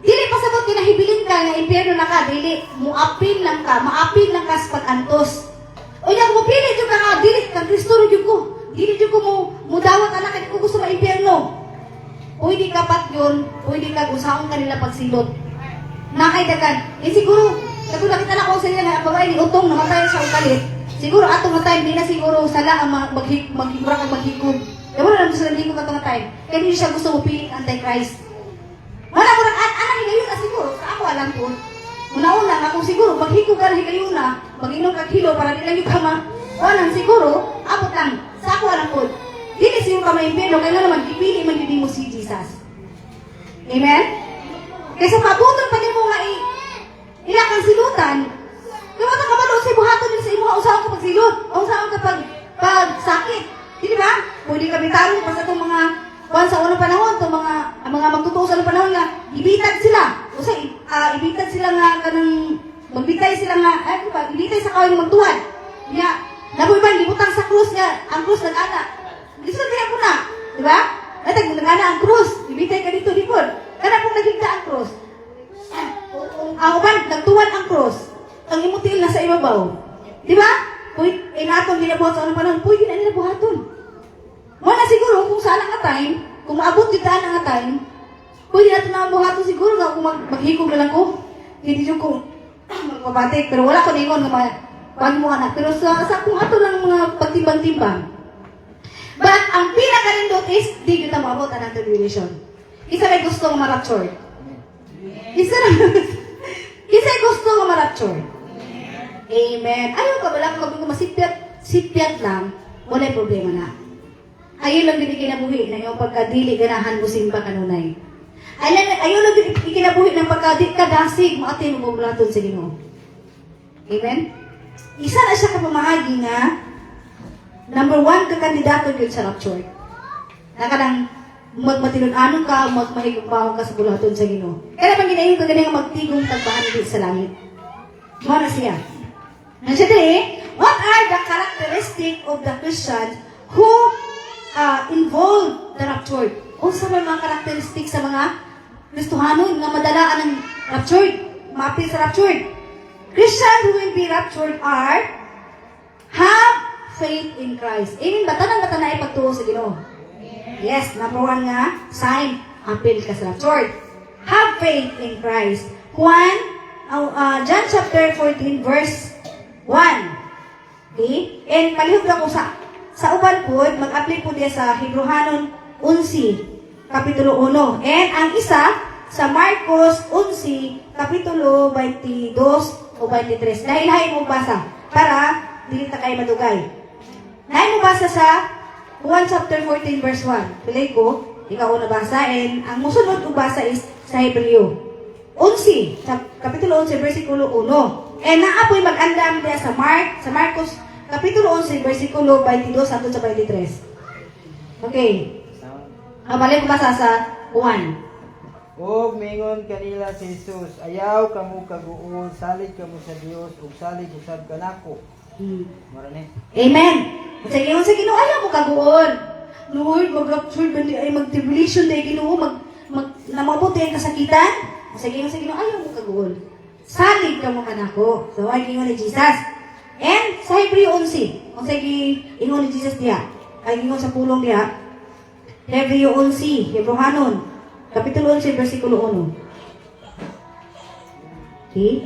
Dili pasabot kinahibilin ka nga impyerno na ka, dili, muapil lang ka, maapil lang ka sa pag-antos. O yan, mupili dyan ka nga, dili, kang Kristo rin ko. Dili dyan ko mudawat anak, hindi ko gusto ma-impyerno. Pwede ka pat yun, pwede ka gusaon kanila pagsilot. Nakaidagan. Siguro, katulad kita na ko sa niya, babae ni Utong, namatay siya ang kalit. Siguro, atong time, di na siguro sala ang maghibrak ang maghikog. Diba na lang gusto ng hikog atong time. Kaya hindi siya gusto mapiling Antichrist. Wala ko lang, anak higayon na siguro, sa ako alam ko. Una-una, ako siguro, maghikog ka na higayon na, mag-inom ka kilo para di lang yung kama. Walang siguro, abot lang, sa ako alam ko. Dili siyo ka maimpyerno, kaya naman, ipili man yun mo si Jesus. Amen? Kaysa pabuton pa din mo nga ilakang silutan, kaya ka ba sa ibuhaton din sa imo, usahan ka pagsilot, usahan ka pagsakit. Di ba? Pwede ka bitarong pa sa itong mga kuwan sa unang panahon, itong mga magtutuo sa unang panahon nga, ibitag sila. O sa, ibitag sila nga, magbitay sila nga, ibitay sa kawin magtuwad. Nga, nabuiban, libutang sa krus nga, ang krus nag-ana. Gusto kaya po na, di ba? Natag nag-ana ang krus, ibitay ka dito, di po. Kana pong nagigta ang krus. Ang uban, nagtuwad ang krus. Ang imutil na sa ibabaw. Di ba? Pwede, inatong ginabuhat sa unang panahon, pwede na nila buhaton. Wala siguro kung saan nga time, kung maabot kita na nga time, pwede natin na buhato siguro nga kung maghikog na lang ko. Hindi yung kung magpabatik, pero wala ko na ingon nga pag mo anak. Pero sa kung ato lang mga pagtimbang-timbang. But ang pinaka-rindot is, di kita maabot ang tribulation. Isa may gusto nga ma-rapture. Isa gusto nga ma-rapture. Amen. Ayaw ka wala kung masipyat lang, wala problema na. Ayaw lang din ikinabuhi na yung pagkadili ganahan mo simba kanunay. Ayaw lang din ikinabuhi ng pagkadasig mo atin mo bumulaton sa Ginoo. Amen? Isa na siya kapamahagi nga, number 1 ka kandidato yun sa rapture. Nakadang magmatinunanon ka, magmahigugpahon ka sa bulaton sa Ginoo. Kaya naman ginayon ka ganyan magtigong tagbahan din sa langit. Muna siya. Nandiyan din, what are the characteristics of the Christians who involve the rapture? O sa mga characteristics sa mga Kristohanon nga madalaan ng rapture, maapil sa rapture? Christians who will be raptured are have faith in Christ. Amen ba? Tanang ba tanay pagtuo sa Ginoo? Yes, number 1 nga, sign, apil ka sa raptured. Have faith in Christ. John chapter 14 verse 1. Okay? And palihog ako sa uban po, mag-apply po diya sa Hebrehanon 11, kapitulo 1. And ang isa, sa Marcos 11, kapitulo 22 o 23. Dahil mo basa, para dili ta kayo madugay. Nahin mo basa sa Juan chapter 14 verse 1. Pilay ko, ikaw na basa, and ang musunod ko basa is sa Hebreo 11, kapitulo 11, versikulo 1. And naapoy mag-andam diya sa Marcos, kapitulo 11, versikulo 22 hangtod sa 23. Okay. Balik ko basa sa 1. Og mingon kanila si Jesus, ayaw kamo kaguol, salig kamo sa Dios ug salig usab kanako. Mara ni. Amen. Sige, Ginoo, ayaw mo kaguol. Lord, mag-rapture bandi ay mag-tribulation day Ginoo, namabuti ang kasakitan. Sige, Ginoo, ayaw mo kaguol. Salig kamo kanako. So ay gingon ni Jesus. And sa Hebreo 11, sige, ingon ni Jesus diha. Ay ingon sa pulong diha. Hebreo 11, Hebrehanon kapitulo 11, versikulo 1. Okay?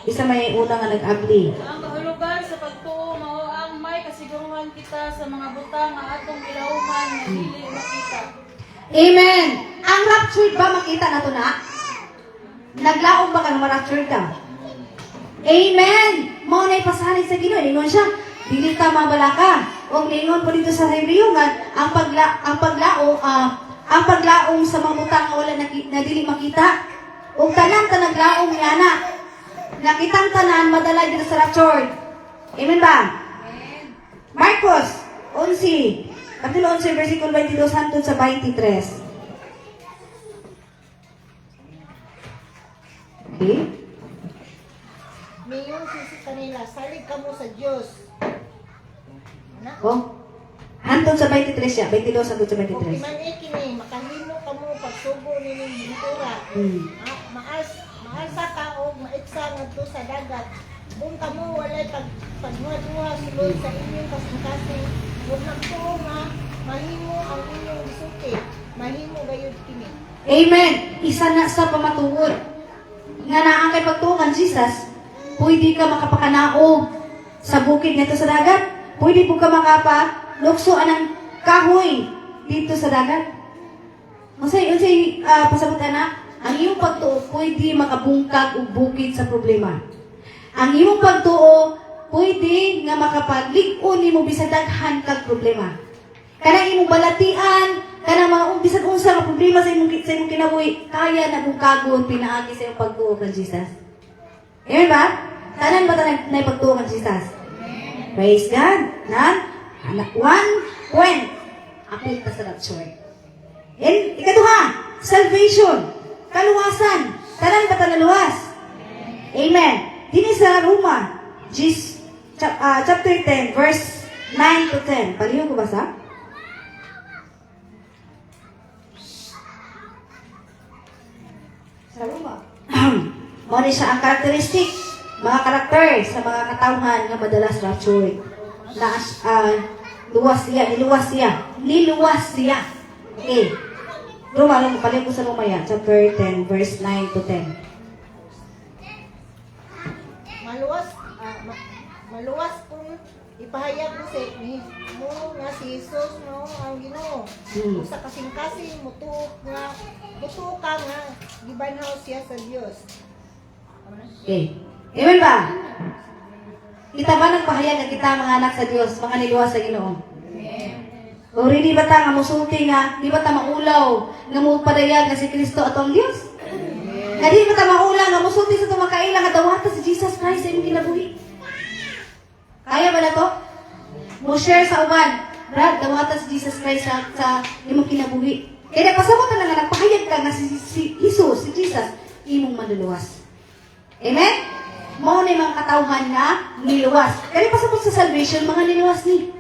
Isa may una nga nag-agli. Ang kahulugan sa pagtuo mao ang may kasiguruhan kita sa mga butang nga atong gilauman nga dili makita. Amen! Ang raptured ba makita na to na? Naglaong ba ka na ma-raptured ka? Amen! Mao na'y pasalig sa Ginoo. Ningon siya, dili ka mabala ka. O ningon po dito sa Hebreo nga, ang paglaong sa mga butang nga wala na dili makita. O tanang naglaong yana. Nakitang tanan madala dito sa rapture. Amen ba? Amen. Marcos 11, kapitulo 11, versikulo 22 hangtod sa 23. Okay? Mayon si kanila, salig kamo sa Dios. Ana? Oh. Hantod sa 23 siya, 22 hangtod sa Kung 23. iman kini, makahimo kamo pagsubo nining bintura. Maasa ka o maiksa ngadto sa dagat. Kung kamo walay pagduha sulod sa inyong kasing-kasing, huwag nagtuo nga mahimo ang inyong isuki. Mahimo gayud kini. Amen. Isa na sa pamatuod. Nga naang kay pagtuungan Jesus, pwede ka makapakanaog sa bukid nito sa dagat. Pwede po ka makapalukso ng kahoy dito sa dagat. Unsay pasabot na, ang iyong pagtuo pwede makabungkag og bukid sa problema. Ang iyong pagtuo pwede nga makapaglig-on nimo bisag daghan kag problema. Kanang imong balatian, kanang mga bisag unsa nga problema sa imong kinabuhi, kaya na bungkagon pinaagi sa iyong pagtuo kang Jesus. Amen ba? Tanan ba tanan na pagtuo kang Jesus? Amen. Praise God. One point. Apil ka sa rapture. And ikaduha, salvation. Kaluwasan. Tanan ba tanan luwas? Amen. Dini sa Roma, chapter 10, verse 9 to 10. Palihog ko basa? Sa Roma. Muna siya ang karakteristik, mga karakter sa mga katawhan nga madalas rapture. Niluwas siya. Okay. Roma, palit ko sa Romaya, chapter 10, verse 9 to 10. Maluwas kung ipahayag mo nga si Jesus no ang Ginoo. Sa kasing-kasing buto ka nga gibanhaw siya sa Dios. Okay. Amen ba? Kita ba nagpahayag na kita mga anak sa Diyos, mga niluwas sa Ginoo? O rin ba ta nga musulti nga, di ba ta maulaw nga mupadayag na si Kristo atong Diyos? Nga di ba ta maulaw nga musulti sa itong makailang nga dawata si Jesus Christ sa imong kinabuhi? Kaya ba na to? Mo share sa uban, Brad, dawata si Jesus Christ sa imong kinabuhi. Kaya nagpasabot na nga nagpahayag ka nga si Jesus, si Jesus, imong manluluwas. Amen? Mao na yung mga katawhan nga niluwas. Kaya pasabot sa salvation, mga niluwas ni.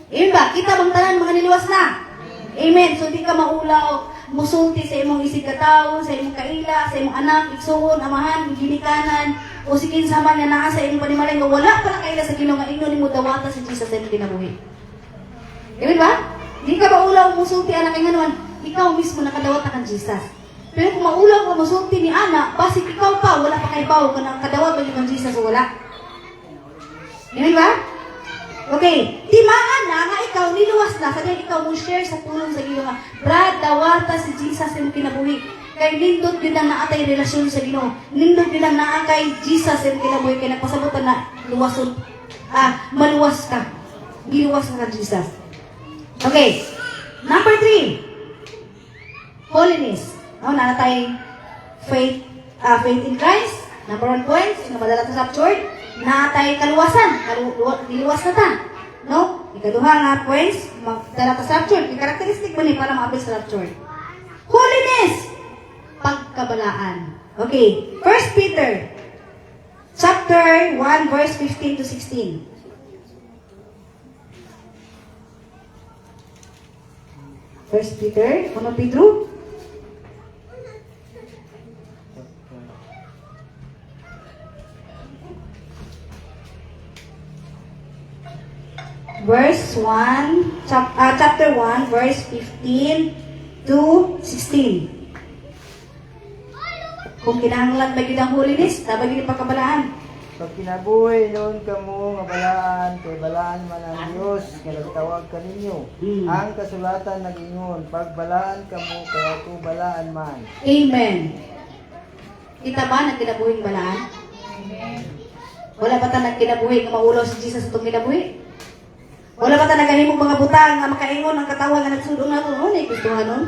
Amen ba? Kita bang tanan mga niluwas na? Amen. So di ka maulaw, musulti sa imong isig kataon, sa imong kaila, sa imong anak, igsuon, amahan, ginikanan, o si kinsaman nga naa sa imong panimalay nga wala pa na kaila sa Ginoo nga ingon nimo dawata si Jesus sa imong kinabuhi. Amen ba? Di ka maulaw musulti anak kay nganuan, ikaw mismo nakadawat kang Jesus. Pero kung maulaw ka musulti ni ana, basig ikaw pa wala pa kay bawo kanang kadawat ba kang Jesus o wala. Amen ba? Okay, timaan na nga ikaw niluwas na kaya ikaw mo share sa pulong sa Ginoo nga Brad, dawata si Jesus sa imong kinabuhi. Kay nindot gyud ang naatay relasyon sa Ginoo. Nindot gyud ang naa kay Jesus sa imong kinabuhi kay nagpasabutan na luwason. Maluwas ka. Giluwas ka Jesus. Okay. Number 3. Holiness. Na tay faith in Christ. Number 1 point, nga madala sa rapture. Natay kaluwasan, niluwas na ta. No? Ikaduha nga points, magdala sa rapture. Yung karakteristik mo ni para maabot sa rapture. Holiness! Pagkabalaan. Okay. 1 Peter chapter 1 verse 15 to 16. 1 Peter, 1 Pedro. Verse 1, chapter 1, verse 15 to 16. Kung kinahanglan ba yun ang holiness, dapat yun ang pagkabalaan. Pag kinabuhi noon kamo nga balaan, kay balaan man ang Dios nga nagtawag kaninyo. Ang kasulatan nagingon, pagbalaan kamo kaya ko balaan man. Amen. Kita ba nagkinabuhing balaan? Amen. Wala ba ta nagkinabuhi nga maulaw si Jesus itong kinabuhi? Wala ba ta nagahimong mga butang nga makaingon ang katawan nga nagsudong na ito? Ano yung gusto nun?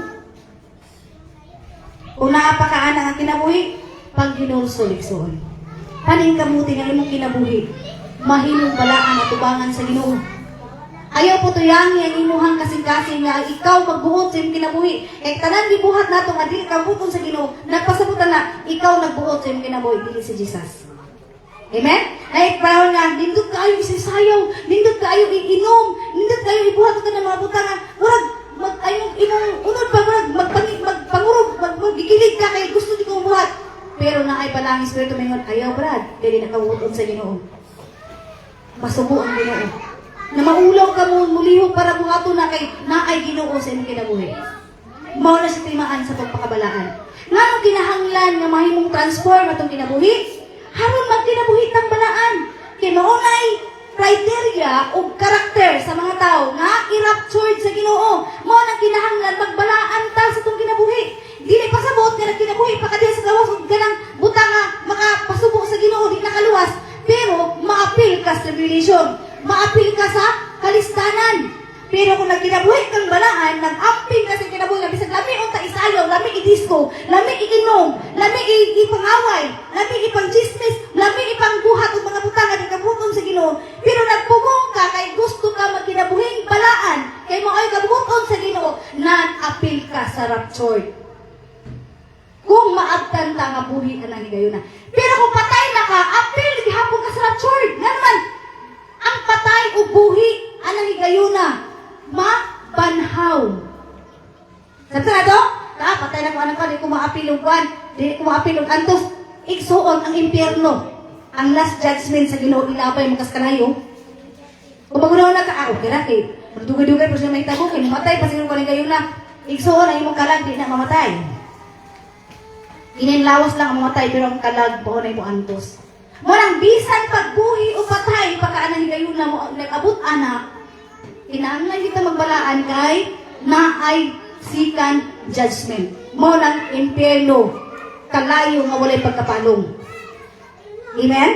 Kung naapakaana ang kinabuhi, pag ginulso-liksoon. Paning kamuti nga imong kinabuhi, mahimong balaan at tubangan sa Ginoo. Ayaw po tuyangi ang imuhang kasing-kasing nga ikaw magbuot sa imong kinabuhi. Kaya tanan gibuhat nato nga dili ka buton sa Ginoo, nagpasabutan na ikaw nagbuot sa imong kinabuhi, dili si Jesus. Amen? Ay, parang nga, nindot kayo isisayaw, nindot kayo iinom, nindot kayo ibuhat ka ng mga butang nga, warag, imong unod pa, warag, magpangurog, magigilig ka kay gusto di kong buhat. Pero na ay palang Espiritu Mingon, ayaw Brad, dili nakawutod sa Ginoo. Masubo ang Ginoo. Na maulaw ka mo, mulihog para buhato na kay naay Ginoo sa imong kinabuhi. Mao na sa timaan sa pagpakabalaan. Nganong kinahanglan nga mahimong transform atong kinabuhi? Haron magkinabuhi tang balaan. Kay maunay criteria o karakter sa mga tao nga i-raptured sa Ginoo. Mao nang kinahanglan magbalaan ta sa tong kinabuhi. Dili pasabot nga kinabuhi pa kadto sa gawas ug ganang butang nga makapasubo sa Ginoo di nakaluwas. Pero maapil ka sa tribulation, maapil ka sa kalistanan. Pero kung nagkinabuhi kang balaan, nag-amping ka sa kinabuhi, nga bisag lami unta isayaw, lami i-disco, lami i-inom, lami ipangaway, lami ipang-chismis, lami ipangbuhat o mga butang at ikabuton sa Ginoo. Pero nagpugong ka kay gusto ka magkinabuhing balaan, kay mo ay kabuton sa Ginoo, nag-apil ka sa rapture. Kung maabtan ta nga buhi anang higayon na. Pero kung patay na ka, apil gihapon ka sa rapture. Nga naman, ang patay o buhi anang higayon na. Mabanhaw. Sabi na to? Patay na ko anak ko, di ko maapilugwan, di ko maapilug. Antos, igsuon ang impyerno. Ang last judgment sa Ginoo, ilapay mo kas kanayo. Kung magunaw na ka, okay na, kay dugay-dugay pa siya may tabo, kay matay pa siguro ko kayo na. Igsoon ang imong kalag di na mamatay. Ininlawas lang ang mamatay pero ang kalag po na imong antos. Mo nang bisan pagbuhi o patay pagkaan higayon na mo nag-abot anak. Kinahanglan kita magbalaan kay na ay second judgment. Mo nang impyerno kalayo nga walay pagkapalong. Amen?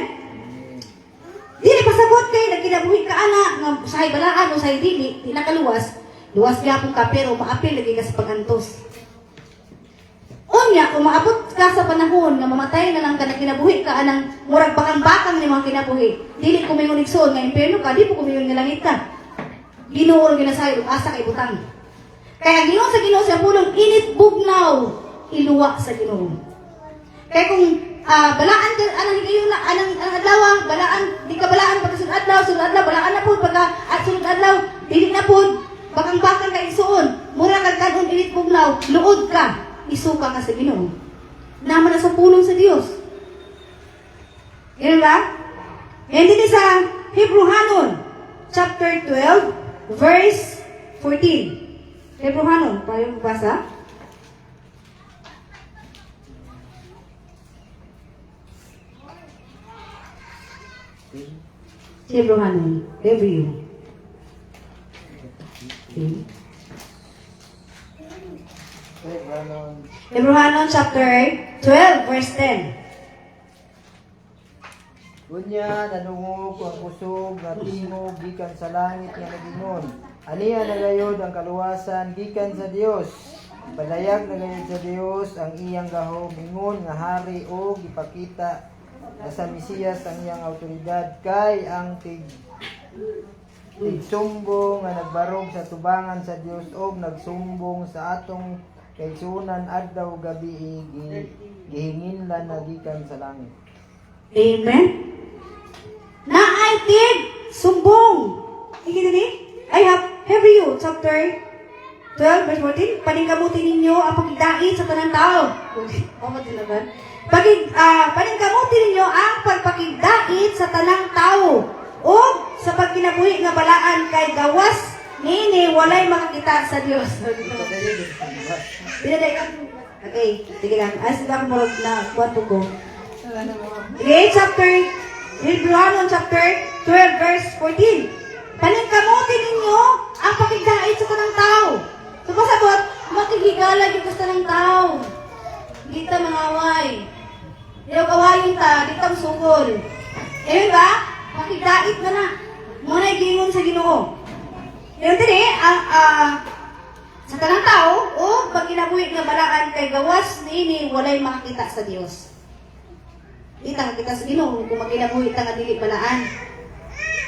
Dili pasabot kay nagkinabuhi ka ana nga usahay balaan o usahay dili, di nakaluwas. Luwas gyapon ka pero maapil lagi ka sa pagantos. Unya kung maabot ka sa panahon nga mamatay na lang ka na kinabuhi ka anang murag bakang-bakang ni mga kinabuhi. Dili kumingon igsoon nga impyerno ka, di po kumingon nga langit ka. Ginoo ginasay asa kay butang. Kaya Ginoo sa Ginoo sa pulong init bugnaw iluwa sa Ginoo. Kaya kung balaan ka anang higayon na anang adlaw balaan di ka balaan pagka sunod adlaw balaan na pud pagka at sunod adlaw dili na pud bakang-bakang ka igsoon mura kag kadon init bugnaw luod ka isuka ka sa Ginoo naman na sa pulong sa Dios. Ganun ba? And dito sa Hebrehanon chapter 12 verse 14. Hebrehanon tayo basa. Hebrehanon, review. Hebrehanon chapter 12 verse 10. Unya nanungog ang kusog nga tingog gikan sa langit nga nagingon. Aniya nagayod ang kaluwasan gikan sa Dios. Padayag nagayod sa Dios ang iyang gahom ingon nga hari o gipakita na sa Mesiyas ang iyang autoridad kay ang tigsumbong nga nagbarog sa tubangan sa Dios o nagsumbong sa atong kaigsunan adlaw gabi gihinginlan na gikan sa langit. Amen. Naay tig sumbong. Ikita ni? I have Hebrew chapter 12 verse 14. Paningkamuti ninyo ang pagdait sa tanang tao. Paningkamuti ninyo ang pagpakidait sa tanang tao o sa pagkinabuhi nga balaan kay gawas nini walay makakita sa Dios. Okay, sige lang. As lang mo na kwarto ko. Okay, Hebrehanon chapter 12 verse 14. Paningkamuti ninyo ang pakigdait sa tanang tao. So pasabot, makikigala yung sa tanang tao. Di ta mangaway. Di ka kawayin ta, di ta sugol. Eh ba? Pakigdait na na. Muna gingon sa Ginoo. Yung tini, sa tanang tao, o pag kinabuhi nga balaan kay gawas niini walay makakita sa Dios. Di ta kita sa Ginoo kung magkinabuhi ta nga dili balaan.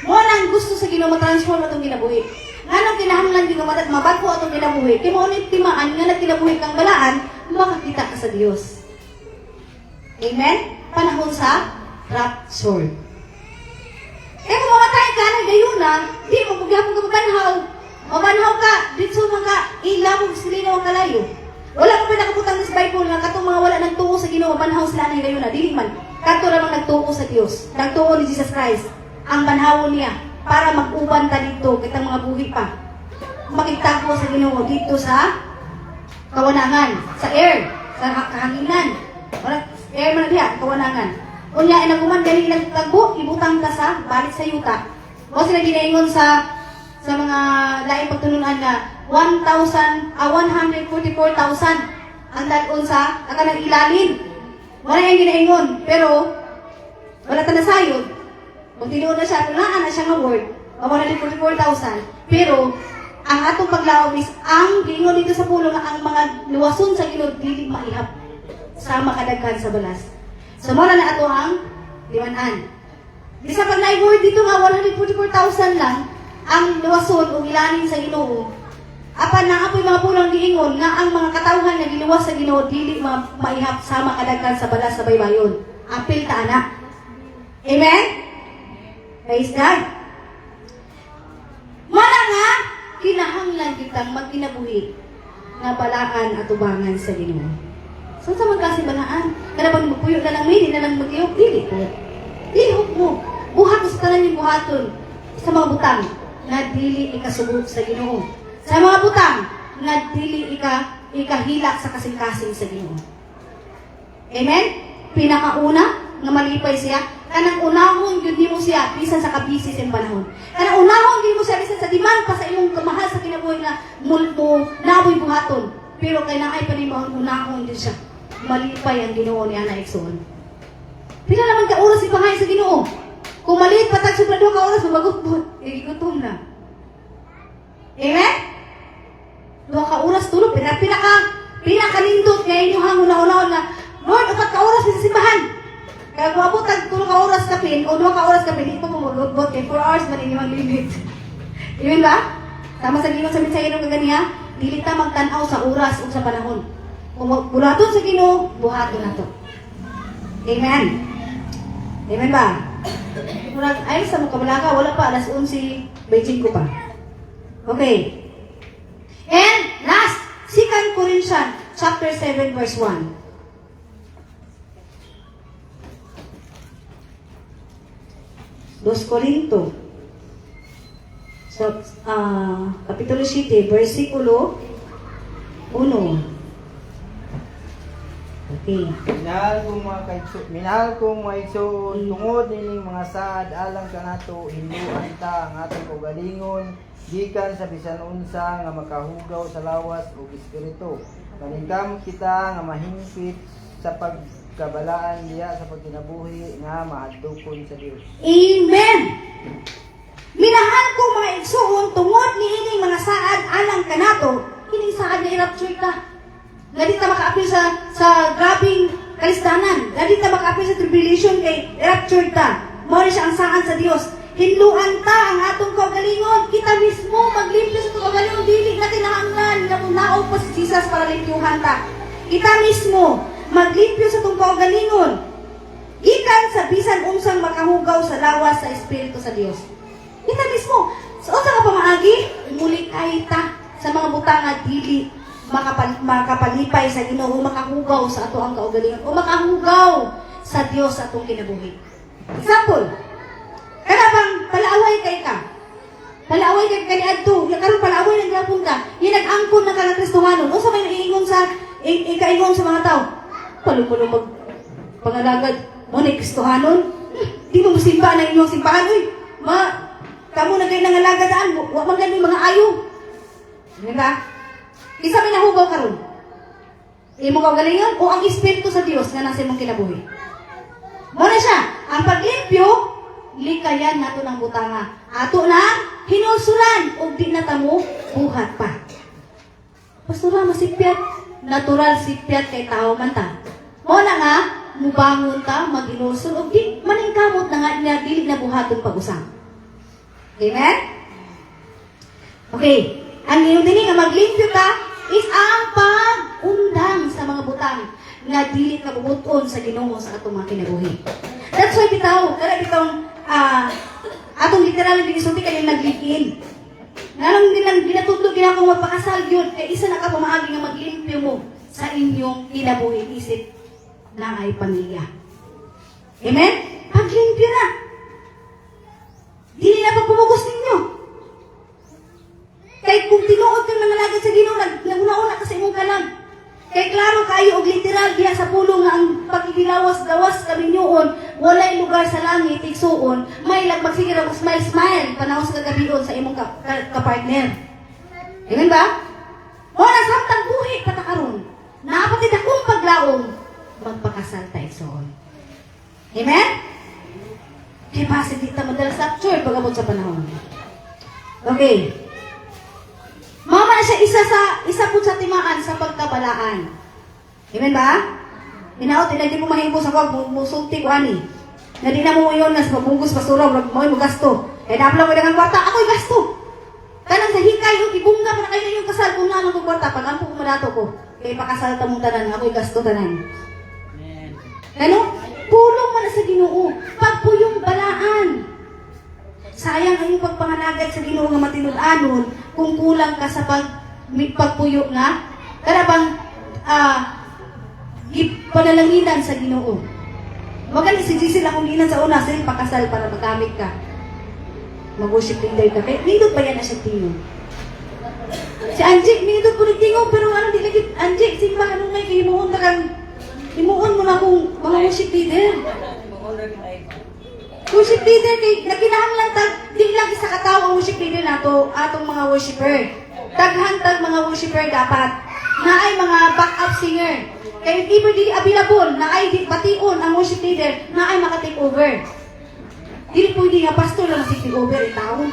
Mo nang gusto sa Ginoo ma-transform atong kinabuhi. Nganong kinahanglan gyud nga mabago atong kinabuhi, kay mo ni timaan nga nagkinabuhi kang balaan, makakita ka sa Dios. Amen. Panahon sa rapture. Kaya kung mamatay ka na gayuna, di mo pagyapon ka mabanhaw. Mabanhaw ka, dito man ka ilabog silino ang kalayo. Wala mo pa nakabutang sa Bible nga katong mga wala nagtuo sa Ginoo banhaw sila na gayuna, dili man. Kadto lamang nagtuo sa Dios. Nagtuo ni Jesus Christ. Ang banhawon niya para mag-uban ta dito kitang mga buhi pa. Makitagpo sa Ginoo dito sa kawanangan, sa air, sa kahanginan. Wala air man diha, kawanangan. Unya ay naguman gani nagtagbo, ibutang ka sa balik sa yuta. O sila ginaingon sa mga laing pagtununan na 144,000 ang dalon sa kanang ilalin. Wala yung ginaingon, pero wala ta nasayod. Kung tinuon na siya, tunaan na siya nga word, 144,000. Pero, ang atong paglaom is, ang gingon dito sa pulo nga ang mga luwason sa Ginoo dili maihap sa makadaghan sa balas. So, muna na ato ang limanan. Di sa pag word dito nga, 144,000 lang ang luwason o ilanin sa Ginoo. Apan na apoy mga pulang giingon nga ang mga katawhan na giluwas sa Ginoo dili maihap sa makadaghan sa balas sa baybayon. Apil ta ana. Amen? Praise God. Mala nga, kinahanglan kitang magkinabuhi nga balaan at ubangan sa Ginoo. So sa magkasi balaan, kada pag magpuyo na lang may, di na lang magkiyok, dili po. Dihok mo. Buhat mo sa tanan yung buhaton sa mga butang na dili ikasubok sa Ginoo. Sa mga butang nga dili ikahilak sa kasing-kasing sa Ginoo. Amen? Pinakauna nga malipay siya, kanang unahon gyud nimo siya bisan sa kabisi sa panahon. Kanang unahon gyud mo siya bisan sa diman pa sa imong kamahal sa kinabuhi nga multo naboy buhaton. Pero kay naay pa nimo ang unahon gyud siya. Malipay ang Ginoo ni ana igsoon. Pila naman ka oras ipahay sa Ginoo? Kung maliit pa tag sobra 2 ka oras mabagot-bot, gutom na. Amen? 2 ka oras tulog, pinakalindot nga inyong una-unahon na Lord, 4 ka oras sa simbahan. Kaya kung abot tag 3 ka oras kapin o 2 ka oras kapin, ito mo magbot kay 4 hours man inyong limit. Amen ba? Tama sa Ginoo sa mensahe ng kaganiya, dili ta magtan-aw sa oras o sa panahon. Kung buhaton sa Ginoo, buhaton na to. Amen. Amen ba? Murag ay sa mga kabalaga, wala pa alas 11, Beijing ko pa. Okay. And last, 2 Corinthians chapter 7 verse 1. Dos Corinto. So, Kapitulo 7, versikulo 1. Okay. Minahal kong mga igsoon, tungod nining mga saad alang kanato hinduan ta ang atong kaugalingon gikan sa bisan unsa nga makahugaw sa lawas ug espiritu. Kaningkamot kita nga mahingpit sa pagkabalaan diya sa pagkinabuhi nga mahadlokon sa Dios. Amen. Minahal ko mga igsoon tungod niining mga saad alang kanato, kining saad nga i-rapture ka. Nga di ta maka-apil sa grabing kalisdanan. Nga di ta maka-apil sa tribulation kay rapture ta. Mao siya ang saan sa Dios. Hinluan ta ang atong kaugalingon. Kita mismo maglimpyo sa atong kaugalingon. Dili na kinahanglan na munaog pa si Jesus para limpyuhan ta. Kita mismo maglimpyo sa atong kaugalingon. Gikan sa bisan unsang makahugaw sa lawas sa Espiritu sa Dios. Kita mismo. Sa unsa ka pamaagi, muli kay ta sa mga butang nga dili makapalipay sa Ginoo, makahugaw sa ato ang kaugalingon o makahugaw sa Dios sa atong kinabuhi. Example, kada bang palaaway kay ka. Palaaway kay kaniadto, ya karon palaaway nang gapon ka. Yung nag-angkon na ka ng Kristohanon. Unsa may naiingon sa ikaingon sa mga tao? Palupulo mag pangalagad mo ni Kristohanon. Di mo simba na inyong simbahan oy. Kamo na kay nangalagad wa man gani mga ayo. Diba? Isa may nahugaw karon. Imo kaugalingon o ang Espiritu sa Dios nga nasa imong kinabuhi. Mo na siya, ang paglimpyo likayan nato ng butanga. Ato na hinusulan ug di na tamo buhat pa. Pastora masipyat, natural sipyat kay tao man ta. Mo na nga mubangon ta, mag-inusul ug di maningkamot na nga niya dili na buhaton pag-usang. Amen? Okay. Ang iyong dini nga maglimpyo ka is ang pag-undang sa mga butang nga dili ka bubuton sa Ginoo sa atong mga kinabuhi. That's why bitaw, atong literal na ginisulti kanyang naglikin. Nalong ginatudlo ginakong magpakasal yun, kaya isa na ka pamaagi nga maglimpyo mo sa inyong kinabuhi isip na ay pamilya. Amen? Paglimpyo na. Dili na pagpumugos ninyo. Kay kung tinuod kang nangalagad sa Ginoo, naguna-una ka sa imong kalam. Kay klaro kayo og literal diha sa pulong nga ang pagkikilawas-gawas kaminyoon, walay lugar sa langit igsuon, may magsigir og smile panahon sa kagabion sa imong ka-partner. Amen ba? Wala samtang buhi patakaron. Naapatid akong paglaom, magpakasal ta igsuon. Amen? Kay base di ta madalas rapture pagabot sa panahon. Okay. Mama na siya isa po sa timaan sa pagkabalaan. Amen ba? Hinaot, hindi mo mahimbo sa wag, musulti ko ani. Na di na mo yun, nas mabungkus pasura, mo gasto. Kaya napala ko dengan kwarta, ako'y gasto. Kanang sa hikay, yung ibunga pa na kayo yung kasal, kung na ng kwarta, pag ampo kumadato ko, kaya pakasal ta mong tanan, ako'y gasto tanan. Ano? Pulong man na sa Ginoo, pagpuyong balaan. Sayang ang iyong pagpangalagad sa Ginoo nga matinud-anon kung kulang ka sa pagpuyo nga. Kada bang panalanginan sa Ginoo. Wag si Giselle akong ginan sa una, sila pakasal para magamit ka. Mag-worship leader ka. Kaya nindot ba yan na siya tingin? Si Angie, minidot ko nagtingog, pero ano di lagi, Angie, simba, anong may himuon na kang, himuon mo na akong mga worship leader. Worship leader, kay nakinahanglan tag, di lang isa katao ang worship leader nato, atong mga worshiper. Taghantag mga worshiper dapat, na ay mga backup singer. Kaya if di available, na ay di bation ang worship leader, na ay maka-take over. Dili pwede nga pastor lang si take over itaon.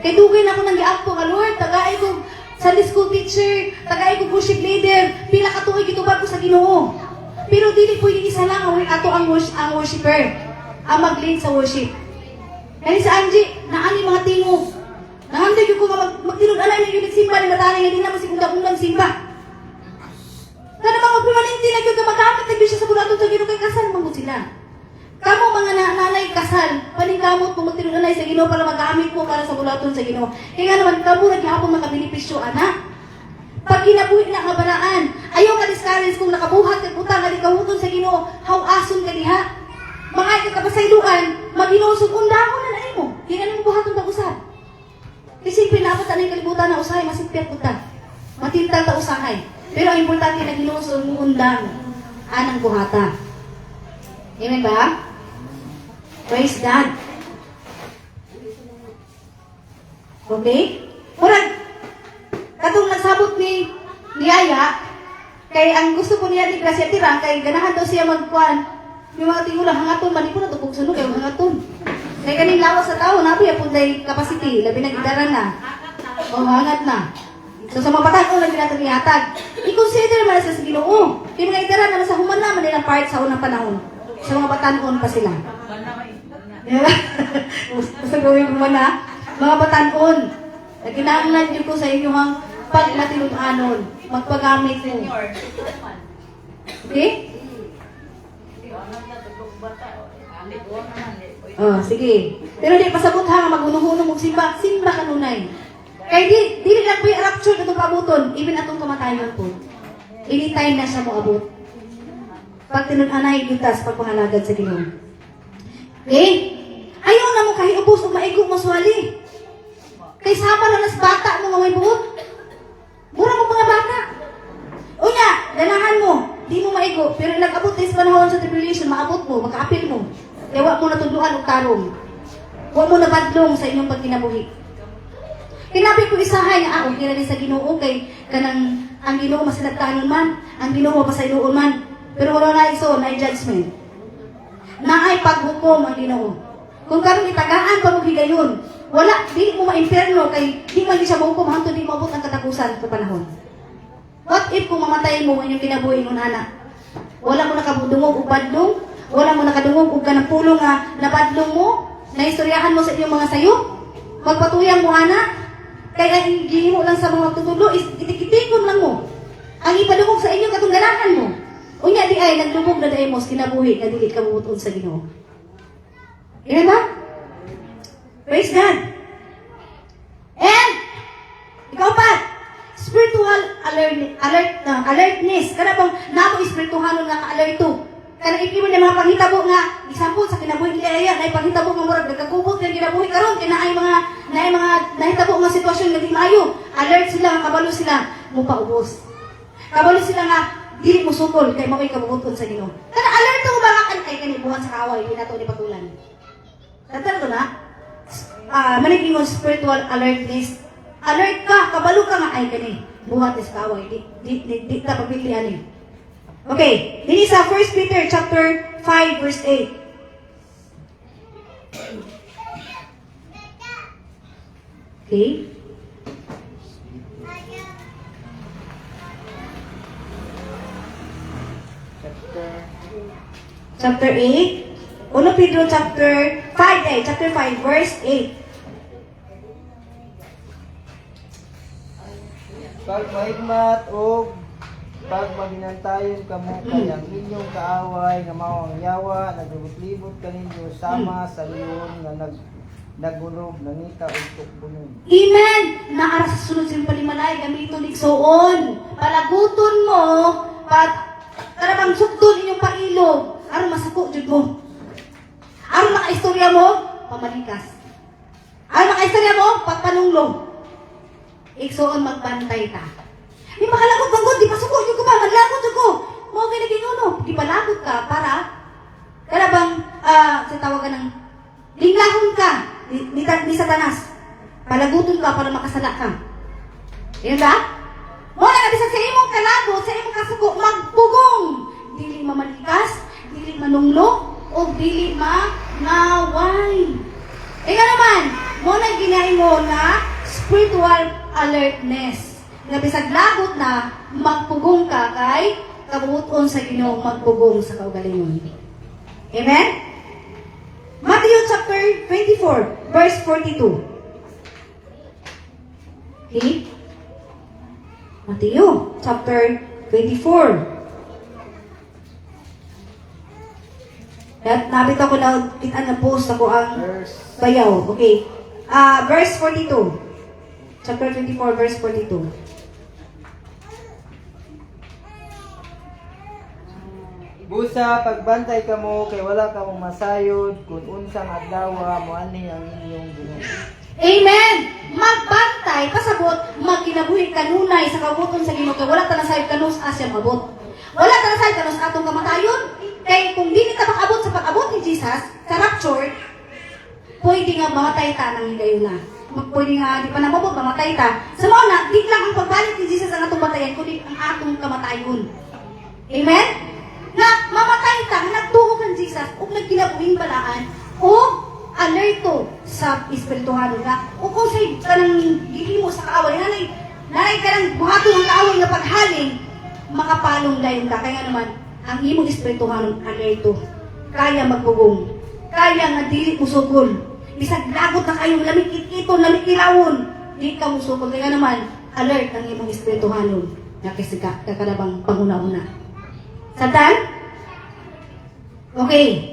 Kay dugay na ako nang giadto nga Lord, tagaay ko Sunday school teacher, tagaay ko worship leader, pila ka tuig gitubag ko sa Ginoo. Pero dili pwede isa lang ang ato ang worshiper, ang mag-lead sa worship. Kaya sa Angie, naani mga tingog. Nahanday ko magtinod-alay na yung nagsimba ni Matani nga di na masigundang-undang simba. Kada mga permanente na yung magamit na siya sa bulaton sa Ginoo kay kasal mangod sila. Kamo mga nanay kasal, paningkamot mo magtinod-alay sa Ginoo para magamit mo para sa bulaton sa Ginoo. Kaya nga naman kamo naghihapon makabenipisyo anak. Pag kinabuhi na nga banaan, ayaw ka discourage kung nakabuhat kag utang nga di kahuton sa Ginoo, hawason ka diha. Mga ikakapasayloan, mag-inosog undahon na na mo. Di na mo buhaton pag-usap. Kasi pinapat na yung kalibutan na usahay, masipyat ko ta. Matintal ta usahay. Pero ang importante na ginosog mo undang anang buhata. Amen ba? Praise God. Okay? Murag, katong nagsabot ni Yaya, kay ang gusto po niya ni Gracia Tirang, kay ganahan daw siya magkuhan, yung mga tingulang hangaton, mali po na ito, kung sunog yung hangaton. Kaya kaning lawas sa tao, nabi po day capacity, labi na gidaran na. O hangat na. So sa mga patag, lang natin ihatag. I-consider man sa Ginoo. Kaya mga idaran naman sa human naman nilang part sa unang panahon. Sa mga batanon pa sila. Gusto gawin mo na, mga batanon. Kinahanglan yun ko sa inyong paglatinod-anon. Magpagamit mo. Okay? Oh, sige. Pero di pasabot ha, magunuhunong og simba, simba kanunay. Kay di lang po yung rapture itong pabuton, even atong kamatayon po. Anytime na siya mo abot. Pag tinunanay yutas, pagpangalagad sa Ginoo. Okay? Ayaw na mo kahiubos o maigong maswali. Kay sama na nas bata mo nga may buot. Mura mo mga bata. Unya, ganahan mo, di mo maigo, pero ilang abot na sa panahon sa tribulation, maabot mo, makaapil mo. Kaya wag mo natudluan o tarong. Huwag mo nabadlong sa inyong pagkinabuhi. Kinabi ko isahay nga ako, kira sa Ginoo kay kanang ang Ginoo masinagtanon man, ang Ginoo pasayloon man. Pero wala na iso, na judgment. Naay paghukom ang Ginoo. Kung karon itagaan pa mo higayon, wala, di mo ma-inferno kay di man di siya mahukom hangtod di maabot ang katapusan sa panahon. What if kung mamatayin mo ang inyong kinabuhi ng anak? Wala mo nakabudungog o badlong? Wala mo nakadungog o ganang pulong nga nabadlong mo? Naistoryahan mo sa iyong mga sayo? Magpatuyang mo anak? Kaya hindi mo lang sa mga tutulo, itik-itikon lang mo. Ang ipadungog sa inyo katong ganahan mo. Unya di ay naglubog na dahil mo kinabuhi na dili ka bubutod sa Ginoo. Ina ba? Praise God. And ikaw pa, spiritual alertness. Kana bang namo espirituhanon nga ka-alerto. Kana ipiman ng mga panghitabo nga example sa kinabuhi nila aya na panghitabo nga murag nagkakubot nga kinabuhi karon kay naay mga nahitabo nga sitwasyon nga di maayo. Alert sila, kabalo sila mo paubos. Kabalo sila nga dili mo sukol kay mao'y kabubuton sa Ginoo. Kana alerto ko ba kay kani buhat sa kaway binato ni patulan. Tantan ko na. Maniging spiritual alertness. Alert ka, kabalo ka nga ay kani buhat sa kaway. Di ta pagpilian ni. Okay, dini sa 1 Peter chapter 5 verse 8. Okay? Chapter 8. 1 Pedro chapter 5, chapter 5 verse 8. Pag mahigmat o pag maginantayon kamo kayang inyong kaaway nga mao ang yawa naglibot-libot kaninyo sama sa liyon nga nagulog nangita og tukbunon. Amen. Naara sa sunod sa palimalay gamiton igsoon. Palaguton mo karabang sukton inyong pailog aron masako jud mo. Aron makaistorya mo pamalikas. Aron makaistorya mo pagpanunglong. Iksuon magbantay ta. May makalagot bangod, di pasuko yung kuma, manlagot yung ko. Mao kay naging uno, di palagot ka para bang sa tawagan ng linglahon ka ni Satanas. Palaguton ka para makasala ka. Yan ba? Mo na kabisa sa imong kalagot, sa imong kasuko, magpugong. Dili mamalikas, dili manunglo, o dili mangaway. Nga naman, mo na ginahin mo na spiritual alertness. Nga bisag lagot na magpugong ka kay kabuton sa Ginoo magpugong sa kaugalingon. Amen? Matthew chapter 24, verse 42. Okay? Matthew chapter 24. At nabit ako na kita na post ako ang bayaw. Okay. Verse 42. Chapter 24, verse 42. Busa pagbantay kamo kay wala ka mong masayod kun unsang adlaw mo ani ang inyong Ginoo. Amen! Magbantay, pasabot, magkinabuhi kanunay sa kabuton sa Ginoo kay wala ta nasayod kanus asya mabot. Wala ta nasayod kanus atong kamatayon. Kay kung di ta makabot sa pag-abot ni Jesus sa rapture, pwede nga mamatay ta nang higayon na. Pwede nga di pa namabot, mamatay ta. Sa mga na, di lang ang pagbalik ni Jesus ang atong batayan, kundi ang atong kamatayon. Amen? Na mamatay ta, nagtuhog ng Jesus, o nagkinabuhing balaan, o alerto sa espirituhan nga, o kung sa'yo ka nang gihimo sa kaaway, nanay ka nang buhato ng kaaway na paghaling, makapalong dayon ka. Kaya naman, ang imong espirituhan alerto, kaya magbugong, kaya nga dili musugol. Bisag lagot na kayong lamikit-ito, lamikilawon, di ka musugol. Kaya naman, alert ang imong espirituhan na kasi kakalabang panguna-una. Satan? Okay.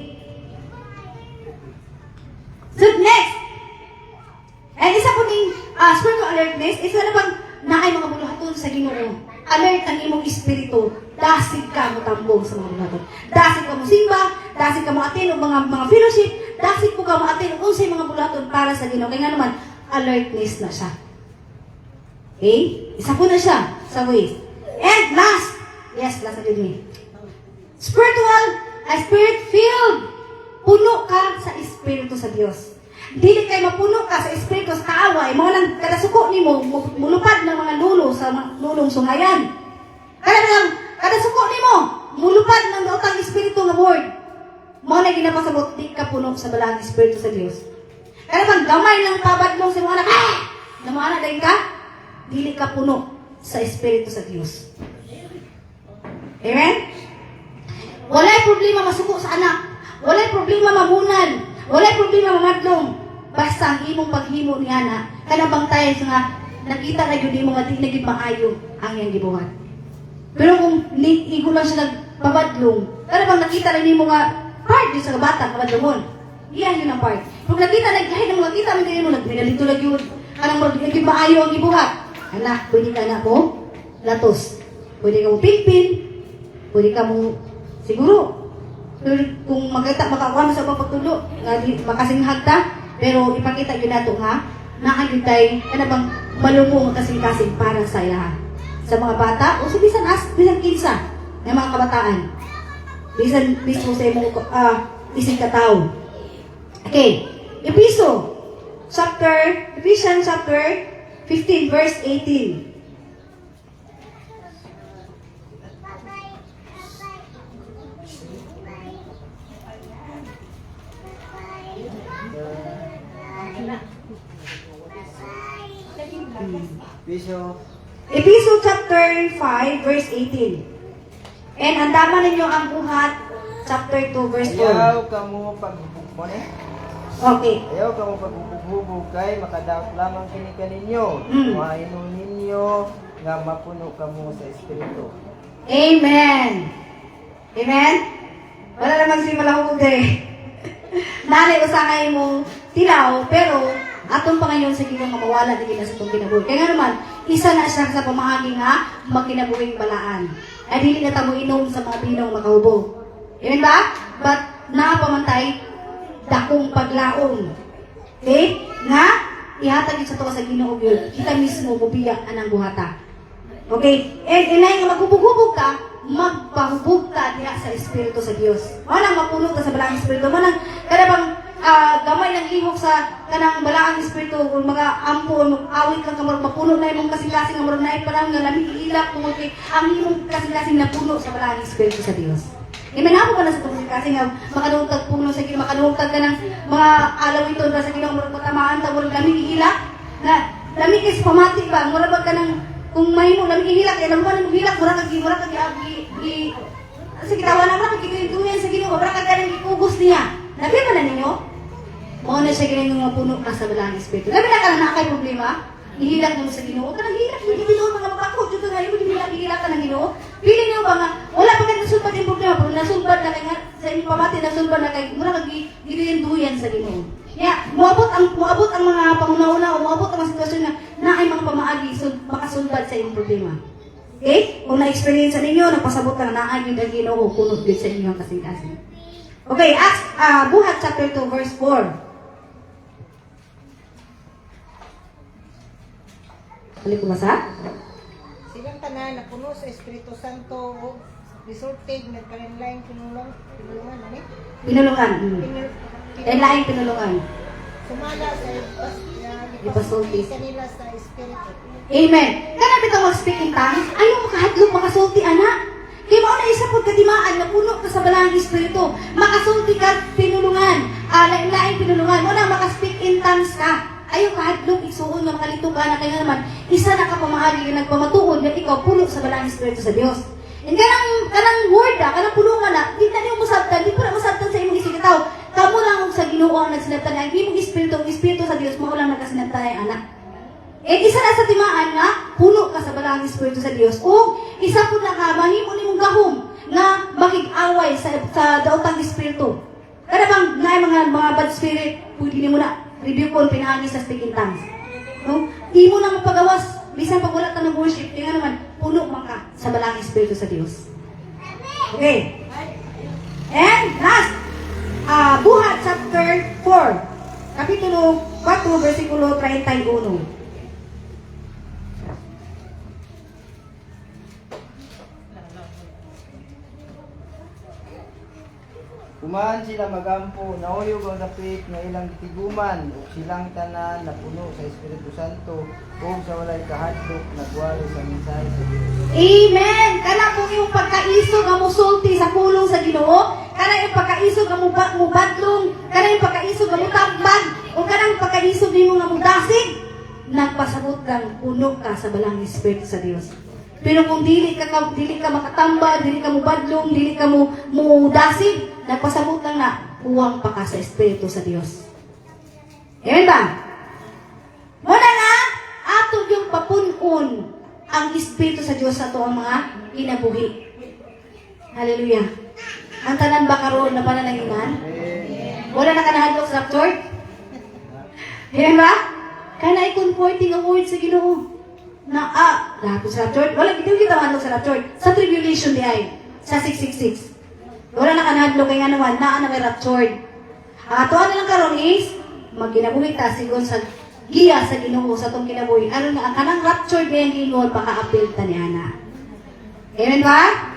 So next, and isa po ning spiritual alertness, isa na bang naay mga buluhaton sa Ginoo. Alert ang imong espiritu. Dasig ka mo tambong sa mga buluhaton. Dasig ka mo simba, dasig ka mo atin o mga fellowship, dasig ko ka mo atin o unsay mga buluhaton para sa Ginoo. Kaya nga naman, alertness na siya. Okay? Isa po na siya sa ways. And last, yes, last again me. Spirit-filled. Puno ka sa Espiritu sa Diyos. Dili kay mapuno ka sa Espiritu sa kaaway, mga lang kadasuko ni mo, mulupad ng mga lulo sa lulong sungayan. Kadasuko ni mo, mulupad ng daotang Espiritu ng word. Mga na ginapasabot, di ka puno sa balang Espiritu sa Diyos. Kaya bang gamay lang pabadlong sa mga anak, na mga anak dahil ka, dili ka puno sa Espiritu sa Diyos. Amen? Walay problema masuko sa anak. Walay problema mamunan. Walay problema mamadlong. Basta ang imong paghimo ni ana, kanabang tayo nga nakita na yun mo nga di naging maayo ang iyang gibuhat. Pero kung igo lang siya nagpabadlong, kanabang nakita na mo nga part yun sa bata, kabadlongon. Iyan yun ang part. Kung nakita, kahit na mga kita, hindi mo nagminalito lang yun. Anong mo naging maayo ang gibuhat. Anak, pwede ka na mo latos. Pwede ka mo pinpin. Pwede ka mo siguro. Pero kung makakuha mo sa pagpagtulo, makasinghag ta, pero ipakita yun nato nga, naayun tayo, bang malumong kasing-kasing para sa ilahan. Sa mga bata, o sa bisan kinsa, ng mga kabataan. Bisan mismo sa imong isang katao. Okay, Ephesians chapter 15, verse 18. Ephesians chapter 5, verse 18. And andaman ninyo ang buhat, chapter 2, verse 4. Ayaw ka mo paghubog Okay. Ayaw ka mo paghubog kay makadaot lamang kini kaninyo. Mahino ninyo nga mapuno ka mo sa Espiritu. Amen. Amen? Wala namang si malahugod eh. Nanay usangay mo tilaw, pero atong pangayon sa Ginoo nga mawala di na sa itong kinabuhi. Kaya nga naman, isa na siya sa pamahagi nga magkinabuhing balaan. Ay dili na tamo inom sa mga binong makahubog. Amen ba? But naapamantay dakong paglaom. Okay? Nga ihatag yun sa tuwa sa Ginoo yun, kita mismo bubiyak anang buhata. Okay? And inay nga maghubog-hubog ka, magpahubog ka diha sa Espiritu sa Dios. Manang mapuno ka sa balaang Espiritu, manang kada bang gamay ng lihok sa kanang balaang Espiritu, kung mga ampo, awit lang ka mapuno na imong kasing-kasing nga marunay pa lang nga lamig ilak tungod kay ang imong kasing-kasing napuno sa balaang Espiritu sa Dios. Imanamo ka na sa tungkol kasi nga makadungtag puno sa Ginoo, makadungtag ka ng mga alawiton para sa Ginoo, murag matamaan ta, murag lamig ihilak na lamig is pamati ba, murag ka ng kung mahimo lamig ihilak, kaya naman ang hilak, murag sige tawanan mo na kagituyan sa Ginoo, murag ka ng ikugos niya. Labi ba na ninyo? Mao na siya ginang mga puno ka sa balaang Espiritu. Labi na ka na kay problema, ihilak mo sa Ginoo, ka nang hilak, hindi Ginoo mga mapakot, dito nga, ihilak ka ng Ginoo. Pili niyo ba nga, wala pa kayo nasulbad yung problema, pero nasulbad na kayo sa inyong pamati, nasulbad na kayo, mura kag-giduyan sa Ginoo. Kaya, muabot ang mga pangunauna, o muabot ang mga sitwasyon na ay mga pamaagi, makasulbad sa inyong problema. Okay? Kung na-experience ninyo, napasabot ka na naagid ang Ginoo, punot din sa inyong kasing-kasing. Okay, Acts, Buhat chapter 2, verse 4. Balik ko basa? Silang tanan na puno sa Espiritu Santo o resulted nagkalinlaing pinulungan ani. Pinulungan. Dahil laing pinulungan. Sumala sa Ipasulti. kanila sa Espiritu. Amen. Kana bitaw mag-speak in tongues, ayaw makahadlok, makasulti, anak. Kaya mao na isa pud katimaan na puno ka sa balaang Espiritu. Makasulti ka pinulungan. Lain-laing pinulungan. Mo na maka-speak in tongues ka. Ayaw kahadlok, isuon nga makalito ka na kaya naman, isa na ka pamahagi na nagpamatuod na ikaw puno sa balaang Espiritu sa Dios. And kanang word kanang pulungan na, di na niyo musabtan, di po na musabtan sa imong isigitaw. Kamo lang sa Ginoo ang nagsinabtan ang imong Espiritu sa Dios, mao lang nagasinabtan ay anak. Eh isa na sa timaan nga puno ka sa balaang Espiritu sa Dios. O isa po na ka mahimo nimong gahom nga makig-away sa daotang Espiritu. Kada bang naay mga bad spirit, pwede nimo na review ko pinahagi sa speaking tongues. No? Di mo na mapagawas. Bisan pag wala ka ng worship, tingnan naman, puno man ka sa balaang Espiritu sa Dios. Okay. And last, Buhat chapter 4, kapitulo 4, versikulo 31. Kumaan sila magampo, nauyog ang dapit nga ilang tiguman, ug silang tanan na puno sa Espiritu Santo, ug sa walay kahadlok nagwalo sa mensahe sa Dios. Amen! Kana kung yung pagkaisog ang musulti sa pulong sa Ginoo, kana yung pagkaisog ang mubadlong, kana yung pagkaisog ang mutambag, o kana yung pagkaisog nimo nga mudasig, nagpasabot kang puno ka sa balaang Espiritu sa Dios. Pero kung dili ka makatamba, dili ka mubadlong, dili ka mudasig, nagpasabot lang na huwang pa ka sa Espiritu sa Dios. Amen ba? Muna nga, ato yung papunon ang Espiritu sa Dios sa ito ang mga kinabuhi. Hallelujah. Ang tanan ba karoon na pananaginan? Wala na ka nahadlok sa rapture? Amen ba? Kaya na i-comforting ang word sa Ginoo. Na, lahat sa rapture. Wala, hindi kita mahadlok sa rapture. Sa tribulation di ay. Sa 666. Wala na kanadlo kay nga naman, naa na may raptured. Ang atoan nilang karon is, magkinabuhi ta sigon sa giya sa Ginoo sa itong kinabuhi. Ano nga, ang kanang raptured kayang Ginoo, paka-apil ta ni Ana. Amen ba?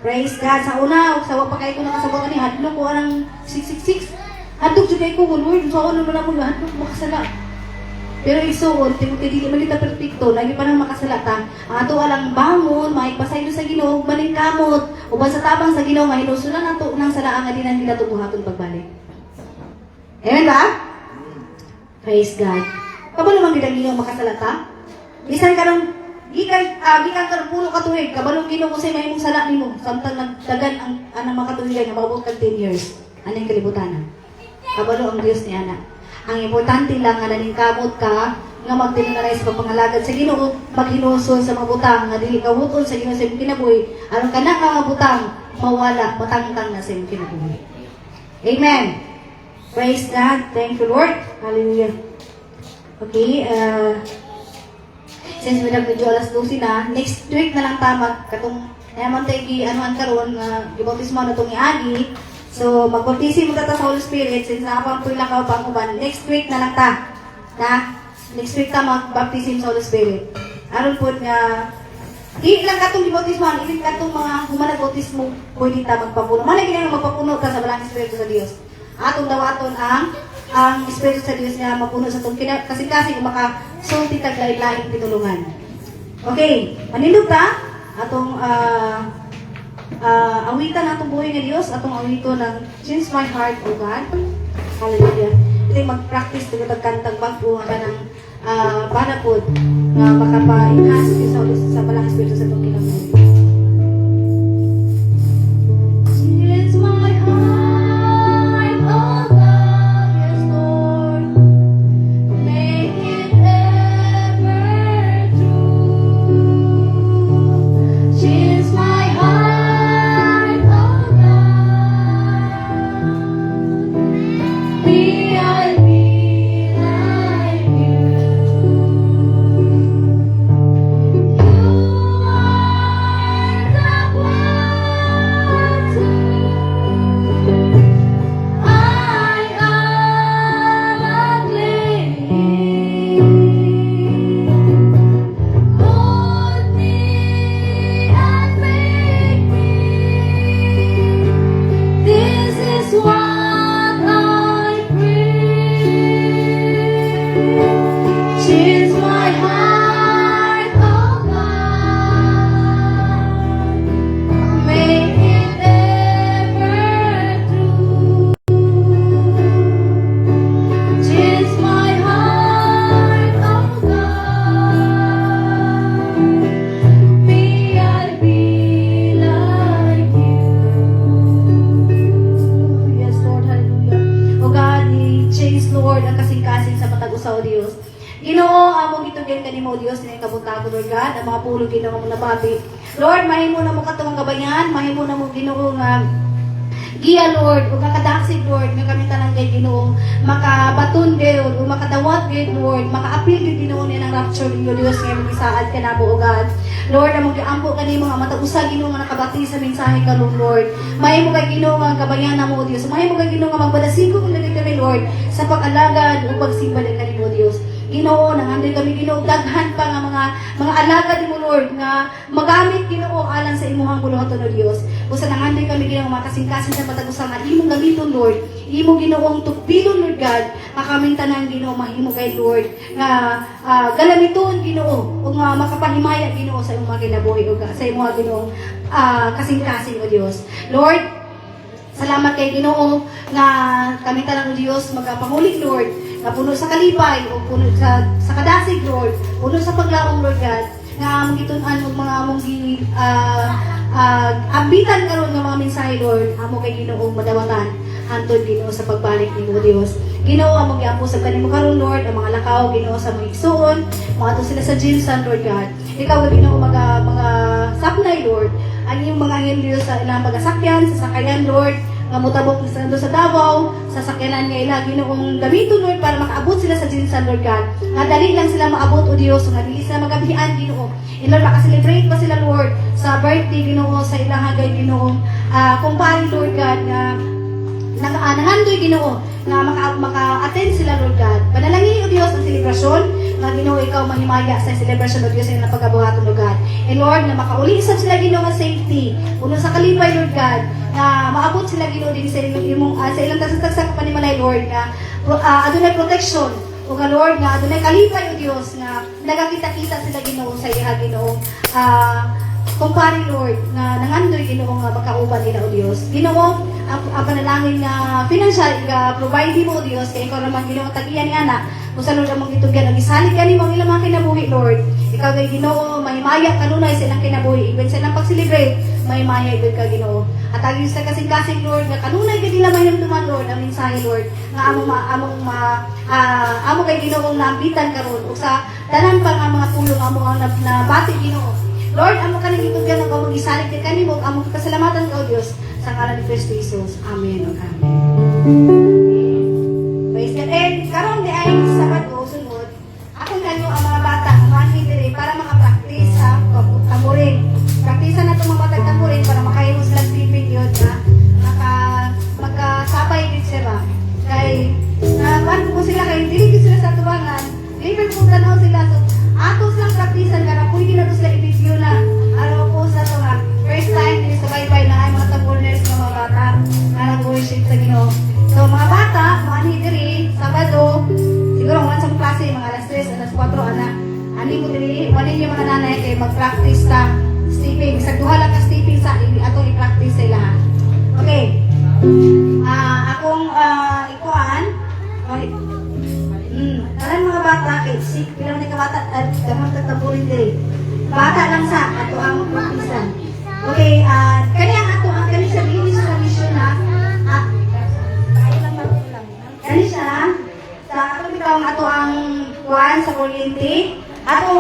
Praise God. Sa una, sa wapa kayo ko nakasabot ni hadlok ko anang 666. Hadlok dyan kayo ko, Lord, so ano naman ako, hadlok makasala. Pero isuon, tinuti di malita perpekto, lagi pa nang makasalata. Ang ato alang bangon, maipasaylo sa Ginoo, maningkamot, uban sa tabang sa Ginoo, mahinusulan ato nang salaang nga dinan nila tubuhaton pagbalik. Amen ba? Praise God. Kabalo man gid ang Ginoo makasalata? Bisan karong gikan karong pulo ka tuig, kabalo Ginoo ko say mahimong sala nimo, samtang nagdagan ang anang makatuigan nga maabot kag 10 years. Anong kalibutanan? Kabalo ang Dios ni ana. Ang importante lang nga naningkamot ka nga mag-dinarize pag pangalagad sa Ginoo, maghinusol sa mga butang nga dili kawuton sa Ginoo sa imong kinabuhi, aron kana ka nga butang mawala, matangtang na sa imong kinabuhi. Amen. Praise God. Thank you, Lord. Hallelujah. Okay, since we medyo alas 12 na, next week na lang tama katong naman tayo anuan karon nga gibautismo na tong iagi. So, magbaptisi mo tata sa Holy Spirit since nakapang pila ka pang uban. Next week na lang ta. Na? Next week ta mag-baptism sa Holy Spirit. Aron po nga, di lang katong gibautismoan, ilit katong mga humanag bautismo, pwede ta magpapuno. Malay ganyan magpapuno ka sa balang Espiritu sa Dios. Atong dawaton ang Espiritu sa Dios nga mapuno sa itong kasi makasulti tag lain-laing pitulungan. Okay, manindog ta, atong awitan atong buhay nga Dios, atong awito ng Change My Heart, O God. Hallelujah. Ito mag-practice ito kantang bago nga ng para po nga makapa-enhance sa balang Espiritu sa itong kinabuhi. Change my heart, oh God, yes Lord, make it ever true. Change my heart, oh God, may I be like you. This is what I pray. Change my heart, oh God, make it ever true. Change my heart, oh God, may I be like you. Yes, Lord, hallelujah. O God, i-change, Lord, ang kasing-kasing sa matag usaw, Dios. Ginoo, among gitugyan kanimo, Dios, na kabutago, Lord God, ang mga pulo Ginoo mo nabati. Lord, mahimo na mo katong gabayan, mahimo na mo Ginoo nga giya, Lord, o makadaksig, Lord, nga kami tanang kay Ginoo, makabaton gayud, o makadawat gayud, Lord, makaapil gayud Ginoo niya ng rapture ninyo, Dios, nga mag-isaad ka na po, O God. Lord, among giampo kanimo nga matag-usa Ginoo nga nakabati sa mensahe karon, Lord. Mahimo kay Ginoo nga gabayan na mo, Dios. Mahimo kay Ginoo nga magbalasigo kami kami, Lord, sa pag-alagad o pagsimba din kanimo, Dios. Ginoo, nangandoy kami Ginoo, daghan pa nga mga alagad mo, Lord, nga magamit Ginoo alang sa imuhang buluhaton, O Dios. Usa nangandoy kami Ginoo makasing-kasing sa matag-usa nga imong gamiton, Lord. Imo Ginoong tukbilon, Lord God, makaming tanan Ginoo mahimo kay Lord nga galamiton Ginoo o nga makapahimaya Ginoo sa imong mga kinabuhi o sa imong Ginoong kasing-kasing, O Dios. Lord, salamat kay Ginoo nga kami tanang o Dios magapangulik, Lord, nga puno sa kalipay o puno sa kadasig, Lord, puno sa paglaong, Lord God, nga among gitun-an og mga among ambitan karon nga mga mensahe, Lord, amo kay Ginoo madawatan hantod Ginoo sa pagbalik nimo, Dios. Ginoo, among giampo sa kanimo karon, Lord, ang mga lakaw Ginoo sa mga igsuon, mga sila sa Jinsan, Lord God. Ikaw ga Ginoo mga sapnay, Lord, ang iyong mga angel sa ilang pagasakyan, sa sakayan, Lord, nga mutabok sa sa Davao, sa sakyanan nga ila Ginoong gamiton, Lord, para makaabot sila sa Jinsan, Lord God. Nga dali lang sila maabot, O Dios, nga dili sila magabihan, Ginoo. Lord, maka-celebrate pa sila, Lord, sa birthday Ginoo sa ilang hagay Ginoong kumpare, Lord God, nga nangandoy Ginoo nga maka-attend sila, Lord God. Panalangin, O Dios, ang selebrasyon nga Ginoo ikaw mahimaya sa selebrasyon, O Dios, sa ilang pagkabuhaton, Lord God. And Lord, na makauli sa sila Ginoo nga safety, puno sa kalipay, Lord God, na maabot sila Ginoo din sa ilang tagsa-tagsa panimalay, Lord, nga adunay protection o nga, Lord, nga adunay kalipay, O Dios, nga nagakita-kita sila Ginoo sa iya Ginoo kumpare, Lord, nga nangandoy Ginoo nga makauban nila, O Dios. Ginoo, ang panalangin nga financial nga provide mo, O Dios, kay ikaw naman Ginoo tagiyan ni ana kung saan Lord among gitugyan ang isalig kani mong ilang mga kinabuhi, Lord. Ikaw kay Ginoo mahimaya kanunay sa ilang kinabuhi, even sa ilang pag-celebrate mahimaya ibig ka Ginoo. At agis sa kasing-kasing, Lord, nga kanunay gid nila mahinumduman, Lord, ang mensahe, Lord, nga amo kay Ginoo naambitan karon ug sa tanan pa nga mga tulong amo ang nabati Ginoo. Lord, amo ka nagitugyan ng kamong isalig kay kanimo, amo kasalamatan ka, O Dios, sa ngalan ni Kristo Jesus. Amen. O Amen. Praise God. And karon di ay Sabado sunod, akong kanyo ang mga bata, mga dire para maka-practice sa tamborin. Praktisan na itong mga batang tamborin para makahimo silang pipig yun na magkasabay din sila. Kay, kuhan ko sila kay dili sila sa tubangan, dili ko alas 4 ana. Ani mo dili, wala niyo mga nanay kay mag-practice ta stepping. Sa duha lang ka stepping sa atong i-practice sila. Okay. Akong ikuan. Kalan mga bata kay sik pila man ka bata damang tataburin diri. Bata lang sa ato ang practicean. Okay, kani ang ato ang kani sa linis sa mission na. Kani siya sa ato bitaw ang ato ang kuan sa kuryente. Ako